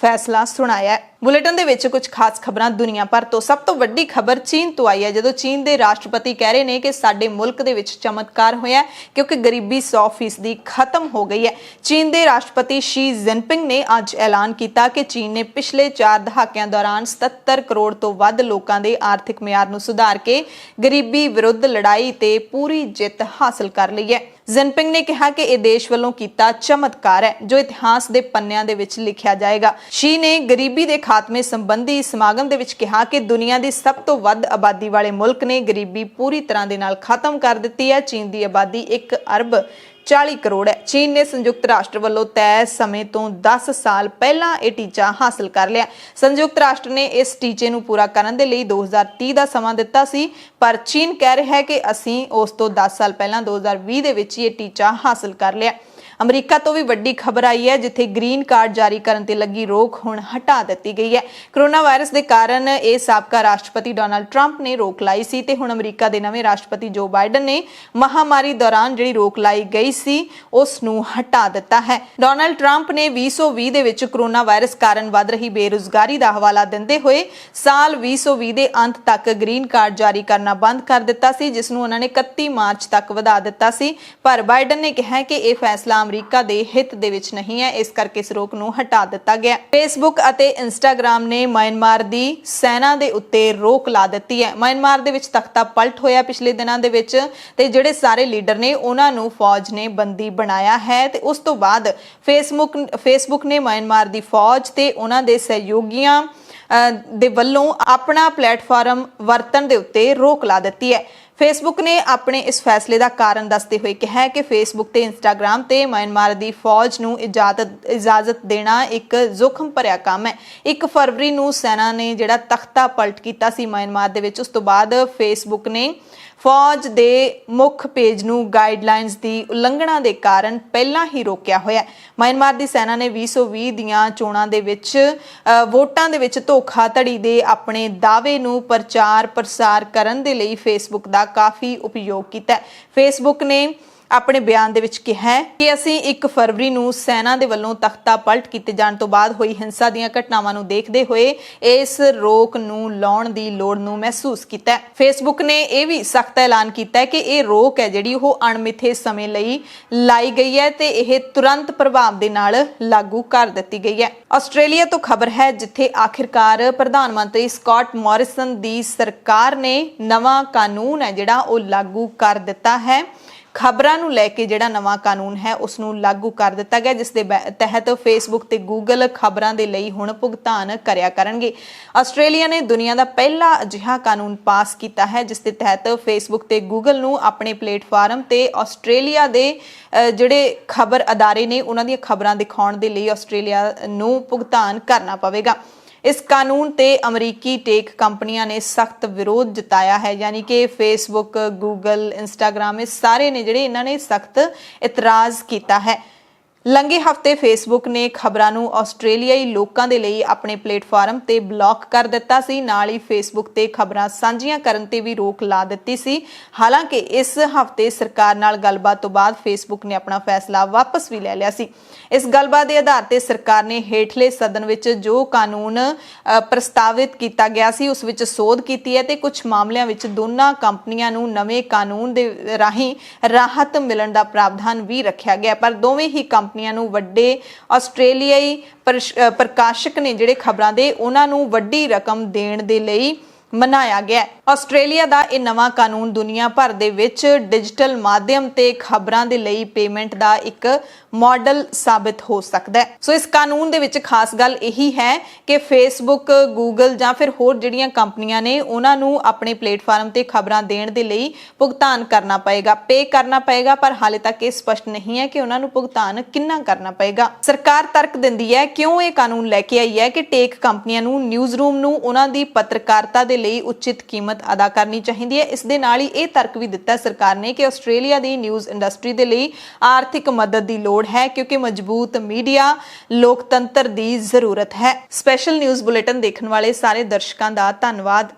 ਫੈਸਲਾ ਸੁਣਾਇਆ ਹੈ। ਬੁਲੇਟਿਨ ਦੇ ਵਿੱਚ ਕੁਝ ਖਾਸ ਖਬਰਾਂ ਦੁਨੀਆ ਭਰ ਤੋਂ। ਸਭ ਤੋਂ ਵੱਡੀ ਖਬਰ ਚੀਨ ਤੋਂ ਆਈ ਹੈ, ਜਦੋਂ ਚੀਨ ਦੇ ਰਾਸ਼ਟਰਪਤੀ ਕਹਿ ਰਹੇ ਨੇ ਕਿ ਸਾਡੇ ਮੁਲਕ ਦੇ ਵਿੱਚ ਚਮਤਕਾਰ ਹੋਇਆ ਕਿਉਂਕਿ ਗਰੀਬੀ 100% ਖਤਮ ਹੋ ਗਈ ਹੈ। ਚੀਨ ਦੇ ਰਾਸ਼ਟਰਪਤੀ ਸ਼ੀ ਜਿਨਪਿੰਗ ਨੇ ਅੱਜ ਐਲਾਨ ਕੀਤਾ ਕਿ ਚੀਨ ਨੇ ਪਿਛਲੇ 4 ਦਹਾਕਿਆਂ ਦੌਰਾਨ 77 ਕਰੋੜ ਤੋਂ ਵੱਧ ਲੋਕਾਂ ਦੇ ਆਰਥਿਕ ਮਿਆਰ ਨੂੰ ਸੁਧਾਰ ਕੇ ਗਰੀਬੀ ਵਿਰੁੱਧ ਲੜਾਈ ਤੇ ਪੂਰੀ ਜਿੱਤ ਹਾਸਲ ਕਰ ਲਈ ਹੈ। ਜਿਨਪਿੰਗ ਨੇ ਕਿਹਾ ਕਿ ਇਹ ਦੇਸ਼ ਵੱਲੋਂ ਕੀਤਾ ਚਮਤਕਾਰ ਹੈ ਜੋ ਇਤਿਹਾਸ ਦੇ ਪੰਨਿਆਂ ਦੇ ਵਿੱਚ ਲਿਖਿਆ ਜਾਏਗਾ। ਸ਼ੀ ਨੇ ਗਰੀਬੀ ਦੇ ਖਾਤਮੇ ਸੰਬੰਧੀ ਸਮਾਗਮ ਦੇ ਵਿੱਚ ਕਿਹਾ ਕਿ ਦੁਨੀਆ ਦੀ ਸਭ ਤੋਂ ਵੱਧ ਆਬਾਦੀ ਵਾਲੇ ਮੁਲਕ ਨੇ ਗਰੀਬੀ ਪੂਰੀ ਤਰ੍ਹਾਂ ਦੇ ਨਾਲ ਖਤਮ ਕਰ ਦਿੱਤੀ ਹੈ। ਚੀਨ ਦੀ ਆਬਾਦੀ 1 ਅਰਬ 40 ਕਰੋੜ ਹੈ। ਚੀਨ ਨੇ ਸੰਯੁਕਤ ਰਾਸ਼ਟਰ ਵੱਲੋਂ ਤੈਅ ਸਮੇਂ ਤੋਂ 10 ਸਾਲ ਪਹਿਲਾਂ ਇਹ ਟੀਚਾ ਹਾਸਲ ਕਰ ਲਿਆ। ਸੰਯੁਕਤ ਰਾਸ਼ਟਰ ਨੇ ਇਸ ਟੀਚੇ ਨੂੰ ਪੂਰਾ ਕਰਨ ਦੇ ਲਈ 2030 ਦਾ ਸਮਾਂ ਦਿੱਤਾ ਸੀ, ਪਰ ਚੀਨ ਕਹਿ ਰਿਹਾ ਹੈ ਕਿ ਅਸੀਂ ਉਸ ਤੋਂ 10 ਸਾਲ ਪਹਿਲਾਂ 2020 ਦੇ ਵਿੱਚ ਇਹ ਟੀਚਾ ਹਾਸਲ ਕਰ ਲਿਆ। ਅਮਰੀਕਾ ਤੋਂ ਵੀ ਵੱਡੀ ਖਬਰ ਆਈ ਹੈ, ਜਿੱਥੇ ਗ੍ਰੀਨ ਕਾਰਡ ਜਾਰੀ ਕਰਨ ਤੇ ਲੱਗੀ ਰੋਕ ਹੁਣ ਹਟਾ ਦਿੱਤੀ ਗਈ ਹੈ। ਕਰੋਨਾ ਵਾਇਰਸ ਦੇ ਕਾਰਨ ਇਹ ਸਾਬਕਾ ਰਾਸ਼ਟਰਪਤੀ ਡੋਨਾਲਡ ਟਰੰਪ ਨੇ ਰੋਕ ਲਾਈ ਸੀ ਤੇ ਹੁਣ ਅਮਰੀਕਾ ਦੇ ਨਵੇਂ ਰਾਸ਼ਟਰਪਤੀ ਜੋ ਬਾਈਡਨ ਨੇ ਮਹਾਮਾਰੀ ਦੌਰਾਨ ਜਿਹੜੀ ਰੋਕ ਲਾਈ ਗਈ ਸੀ ਉਸ ਨੂੰ ਹਟਾ ਦਿੱਤਾ ਹੈ। ਡੋਨਾਲਡ ਟਰੰਪ ਨੇ 2020 ਦੇ ਵਿੱਚ ਕਰੋਨਾ ਵਾਇਰਸ ਕਾਰਨ ਵੱਧ ਰਹੀ ਬੇਰੁਜ਼ਗਾਰੀ ਦਾ ਹਵਾਲਾ ਦਿੰਦੇ ਹੋਏ ਸਾਲ 2020 ਦੇ ਅੰਤ ਤੱਕ ਗ੍ਰੀਨ ਕਾਰਡ ਜਾਰੀ ਕਰਨਾ ਬੰਦ ਕਰ ਦਿੱਤਾ ਸੀ, ਜਿਸ ਨੂੰ ਉਹਨਾਂ ਨੇ 31 ਮਾਰਚ ਤੱਕ ਵਧਾ ਦਿੱਤਾ ਸੀ। ਪਰ ਬਾਈਡਨ ਨੇ ਕਿਹਾ ਕਿ ਇਹ ਫੈਸਲਾ ਅਮਰੀਕਾ ਦੇ ਹਿੱਤ ਦੇ ਵਿੱਚ ਨਹੀਂ ਹੈ, ਇਸ ਕਰਕੇ ਇਸ ਰੋਕ ਨੂੰ ਹਟਾ ਦਿੱਤਾ ਗਿਆ। ਫੇਸਬੁੱਕ ਅਤੇ ਇੰਸਟਾਗ੍ਰਾਮ ਨੇ ਮਿਆਂਮਾਰ ਦੀ ਸੈਨਾ ਦੇ ਉੱਤੇ ਰੋਕ ਲਾ ਦਿੱਤੀ ਹੈ। ਮਿਆਂਮਾਰ ਦੇ ਵਿੱਚ ਤਖਤਾ ਪਲਟ ਹੋਇਆ ਪਿਛਲੇ ਦਿਨਾਂ ਦੇ ਵਿੱਚ ਤੇ ਜਿਹੜੇ ਸਾਰੇ ਲੀਡਰ ਨੇ ਉਹਨਾਂ ਨੂੰ ਫੌਜ ਨੇ ਬੰਦੀ ਬਣਾਇਆ ਹੈ ਤੇ ਉਸ ਤੋਂ ਬਾਅਦ ਫੇਸਬੁੱਕ ਨੇ ਮਿਆਂਮਾਰ ਦੀ ਫੌਜ ਤੇ ਉਹਨਾਂ ਦੇ ਸਹਿਯੋਗੀਆਂ ਦੇ ਵੱਲੋਂ ਆਪਣਾ ਪਲੇਟਫਾਰਮ ਵਰਤਣ ਦੇ ਉੱਤੇ ਰੋਕ ਲਾ ਦਿੱਤੀ ਹੈ। ਫੇਸਬੁੱਕ ਨੇ ਆਪਣੇ ਇਸ ਫੈਸਲੇ ਦਾ ਕਾਰਨ ਦੱਸਦੇ ਹੋਏ ਕਿਹਾ ਕਿ ਫੇਸਬੁੱਕ ਤੇ ਇੰਸਟਾਗ੍ਰਾਮ ਤੇ ਮਿਆਂਮਾਰ ਦੀ ਫੌਜ ਨੂੰ ਇਜਾਜ਼ਤ ਦੇਣਾ ਇੱਕ ਜ਼ੋਖਮ ਭਰਿਆ ਕੰਮ ਹੈ। 1 ਫਰਵਰੀ ਨੂੰ ਸੈਨਾ ਨੇ ਜਿਹੜਾ ਤਖਤਾ ਪਲਟ ਕੀਤਾ ਸੀ ਮਿਆਂਮਾਰ ਦੇ ਵਿੱਚ, ਉਸ ਤੋਂ ਬਾਅਦ ਫੇਸਬੁੱਕ ਨੇ ਫੌਜ ਦੇ ਮੁੱਖ ਪੇਜ ਨੂੰ ਗਾਈਡਲਾਈਨਸ ਦੀ ਉਲੰਘਣਾ ਦੇ ਕਾਰਨ ਪਹਿਲਾਂ ਹੀ ਰੋਕਿਆ ਹੋਇਆ। ਮਿਆਂਮਾਰ ਦੀ ਸੈਨਾ ਨੇ 2020 ਦੀਆਂ ਚੋਣਾਂ ਦੇ ਵਿੱਚ ਵੋਟਾਂ ਦੇ ਵਿੱਚ ਧੋਖਾਧੜੀ ਦੇ ਆਪਣੇ ਦਾਅਵੇ ਨੂੰ ਪ੍ਰਚਾਰ ਪ੍ਰਸਾਰ ਕਰਨ ਦੇ ਲਈ ਫੇਸਬੁੱਕ ਦਾ ਕਾਫੀ ਉਪਯੋਗ ਕੀਤਾ। ਫੇਸਬੁੱਕ ਨੇ ਆਪਣੇ ਬਿਆਨ ਦੇ ਵਿੱਚ ਕਿਹਾ ਹੈ ਕਿ ਅਸੀਂ 1 ਫਰਵਰੀ ਨੂੰ ਸੈਨਾ ਦੇ ਵੱਲੋਂ ਤਖਤਾ ਪਲਟ ਕੀਤੇ ਜਾਣ ਤੋਂ ਬਾਅਦ ਹੋਈ ਹਿੰਸਾ ਦੀਆਂ ਘਟਨਾਵਾਂ ਨੂੰ ਦੇਖਦੇ ਹੋਏ ਇਸ ਰੋਕ ਨੂੰ ਲਾਉਣ ਦੀ ਲੋੜ ਨੂੰ ਮਹਿਸੂਸ ਕੀਤਾ ਹੈ। ਫੇਸਬੁੱਕ ਨੇ ਇਹ ਵੀ ਸਖਤ ਐਲਾਨ ਕੀਤਾ ਹੈ ਕਿ ਇਹ ਰੋਕ ਹੈ ਜਿਹੜੀ ਉਹ ਅਣਮਿੱਥੇ ਸਮੇਂ ਲਈ ਲਾਈ ਗਈ ਹੈ ਤੇ ਇਹ ਤੁਰੰਤ ਪ੍ਰਭਾਵ ਦੇ ਨਾਲ ਲਾਗੂ ਕਰ ਦਿੱਤੀ ਗਈ ਹੈ। ਆਸਟ੍ਰੇਲੀਆ ਤੋਂ ਖਬਰ ਹੈ ਜਿੱਥੇ ਆਖਿਰਕਾਰ ਪ੍ਰਧਾਨ ਮੰਤਰੀ ਸਕਾਟ ਮੋਰਿਸਨ ਦੀ ਸਰਕਾਰ ਨੇ ਨਵਾਂ ਕਾਨੂੰਨ ਹੈ ਜਿਹੜਾ ਉਹ ਲਾਗੂ ਕਰ ਦਿੱਤਾ ਹੈ। ਖਬਰਾਂ ਨੂੰ ਲੈ ਕੇ ਜਿਹੜਾ ਨਵਾਂ ਕਾਨੂੰਨ ਹੈ ਉਸ ਨੂੰ ਲਾਗੂ ਕਰ ਦਿੱਤਾ ਗਿਆ, ਜਿਸ ਦੇ ਤਹਿਤ ਫੇਸਬੁੱਕ ਤੇ ਗੂਗਲ ਖਬਰਾਂ ਦੇ ਲਈ ਹੁਣ ਭੁਗਤਾਨ ਕਰਿਆ ਕਰਨਗੇ। ਆਸਟ੍ਰੇਲੀਆ ਨੇ ਦੁਨੀਆ ਦਾ ਪਹਿਲਾ ਅਜਿਹਾ ਕਾਨੂੰਨ ਪਾਸ ਕੀਤਾ ਹੈ ਜਿਸ ਦੇ ਤਹਿਤ ਫੇਸਬੁੱਕ ਤੇ ਗੂਗਲ ਨੂੰ ਆਪਣੇ ਪਲੇਟਫਾਰਮ ਤੇ ਆਸਟ੍ਰੇਲੀਆ ਦੇ ਜਿਹੜੇ ਖਬਰ ਅਦਾਰੇ ਨੇ ਉਹਨਾਂ ਦੀਆਂ ਖਬਰਾਂ ਦਿਖਾਉਣ ਦੇ ਲਈ ਆਸਟ੍ਰੇਲੀਆ ਨੂੰ ਭੁਗਤਾਨ ਕਰਨਾ ਪਵੇਗਾ। ਇਸ ਕਾਨੂੰਨ ਤੇ ਅਮਰੀਕੀ ਟੇਕ ਕੰਪਨੀਆਂ ਨੇ ਸਖਤ ਵਿਰੋਧ ਜਤਾਇਆ ਹੈ, ਯਾਨੀ ਕਿ ਫੇਸਬੁੱਕ, ਗੂਗਲ, ਇੰਸਟਾਗ੍ਰਾਮ ਇਹ ਸਾਰੇ ਨੇ ਜਿਹੜੇ ਇਹਨਾਂ ਨੇ ਸਖਤ ਇਤਰਾਜ਼ ਕੀਤਾ ਹੈ। ਲੰਘੇ ਹਫ਼ਤੇ ਫੇਸਬੁੱਕ ਨੇ ਖਬਰਾਂ ਨੂੰ ਆਸਟ੍ਰੇਲੀਆਈ ਲੋਕਾਂ ਦੇ ਲਈ ਆਪਣੇ ਪਲੇਟਫਾਰਮ ਤੇ ਬਲੌਕ ਕਰ ਦਿੱਤਾ ਸੀ। ਨਾਲ ਹੀ ਫੇਸਬੁੱਕ ਤੇ ਖਬਰਾਂ ਸਾਂਝੀਆਂ ਕਰਨ ਤੇ ਵੀ ਰੋਕ ਲਾ ਦਿੱਤੀ ਸੀ। ਹਾਲਾਂਕਿ ਇਸ ਹਫ਼ਤੇ ਸਰਕਾਰ ਨਾਲ ਗੱਲਬਾਤ ਤੋਂ ਬਾਅਦ ਫੇਸਬੁੱਕ ਨੇ ਆਪਣਾ ਫੈਸਲਾ ਵਾਪਸ ਵੀ ਲੈ ਲਿਆ ਸੀ। ਇਸ ਗੱਲਬਾਤ ਦੇ ਆਧਾਰ ਤੇ ਸਰਕਾਰ ਨੇ ਹੇਠਲੇ ਸਦਨ ਵਿੱਚ ਜੋ ਕਾਨੂੰਨ ਪ੍ਰਸਤਾਵਿਤ ਕੀਤਾ ਗਿਆ ਸੀ ਉਸ ਵਿੱਚ ਸੋਧ ਕੀਤੀ ਹੈ ਤੇ ਕੁਝ ਮਾਮਲਿਆਂ ਵਿੱਚ ਦੋਨਾਂ ਕੰਪਨੀਆਂ ਨੂੰ ਨਵੇਂ ਕਾਨੂੰਨ ਦੇ ਰਾਹੀਂ ਰਾਹਤ ਮਿਲਣ ਦਾ ਪ੍ਰਾਵਧਾਨ ਵੀ ਰੱਖਿਆ ਗਿਆ, ਪਰ ਦੋਵੇਂ ਹੀ ਕੰਪਨੀਆਂ ਨੂੰ ਵੱਡੇ ਆਸਟ੍ਰੇਲੀਆਈ ਪ੍ਰਕਾਸ਼ਕ ਨੇ ਜਿਹੜੇ ਖਬਰਾਂ ਦੇ ਉਹਨਾਂ ਨੂੰ ਵੱਡੀ ਰਕਮ ਦੇਣ ਦੇ ਲਈ ਮਨਾਇਆ ਗਿਆ। ਆਸਟ੍ਰੇਲੀਆ ਦਾ ਇਹ ਨਵਾਂ ਕਾਨੂੰਨ ਦੁਨੀਆ ਭਰ ਦੇ ਵਿੱਚ ਡਿਜੀਟਲ ਮਾਧਿਅਮ ਤੇ ਖਬਰਾਂ ਦੇ ਲਈ ਪੇਮੈਂਟ ਦਾ ਇੱਕ ਮਾਡਲ ਸਾਬਿਤ ਹੋ ਸਕਦਾ ਹੈ। ਸੋ ਇਸ ਕਾਨੂੰਨ ਦੇ ਵਿੱਚ ਖਾਸ ਗੱਲ ਇਹੀ ਹੈ ਕਿ ਫੇਸਬੁੱਕ, ਗੂਗਲ ਜਾਂ ਫਿਰ ਹੋਰ ਜਿਹੜੀਆਂ ਕੰਪਨੀਆਂ ਨੇ ਉਹਨਾਂ ਨੂੰ ਆਪਣੇ ਪਲੇਟਫਾਰਮ ਤੇ ਖਬਰਾਂ ਦੇਣ ਦੇ ਲਈ ਭੁਗਤਾਨ ਕਰਨਾ ਪਏਗਾ, ਪੇ ਕਰਨਾ ਪਏਗਾ, ਪਰ ਹਾਲੇ ਤੱਕ ਇਹ ਸਪਸ਼ਟ ਨਹੀਂ ਹੈ ਕਿ ਉਹਨਾਂ ਨੂੰ ਭੁਗਤਾਨ ਕਿੰਨਾ ਕਰਨਾ ਪਏਗਾ। ਸਰਕਾਰ ਤਰਕ ਦਿੰਦੀ ਹੈ ਕਿਉਂ ਇਹ ਕਾਨੂੰਨ ਲੈ ਕੇ ਆਈ ਹੈ ਕਿ ਟੇਕ ਕੰਪਨੀਆਂ ਨੂੰ ਨਿਊਜ਼ ਰੂਮ ਨੂੰ ਉਹਨਾਂ ਦੀ ਪੱਤਰਕਾਰਤਾ ਦੇ ਲਈ ਉਚਿਤ ਕੀਮਤ ਅਦਾ ਕਰਨੀ ਚਾਹੀਦੀ ਹੈ। ਇਸ ਦੇ ਨਾਲ ਹੀ ਇਹ ਤਰਕ ਵੀ ਦਿੱਤਾ ਸਰਕਾਰ ਨੇ ਕਿ ਆਸਟ੍ਰੇਲੀਆ ਦੀ ਨਿਊਜ਼ ਇੰਡਸਟਰੀ ਦੇ ਲਈ ਆਰਥਿਕ ਮਦਦ ਦੀ ਲੋੜ ਹੈ ਕਿਉਂਕਿ ਮਜ਼ਬੂਤ ਮੀਡੀਆ ਲੋਕਤੰਤਰ ਦੀ ਜ਼ਰੂਰਤ ਹੈ। ਸਪੈਸ਼ਲ ਨਿਊਜ਼ ਬੁਲੇਟਿਨ ਦੇਖਣ ਵਾਲੇ ਸਾਰੇ ਦਰਸ਼ਕਾਂ ਦਾ ਧੰਨਵਾਦ।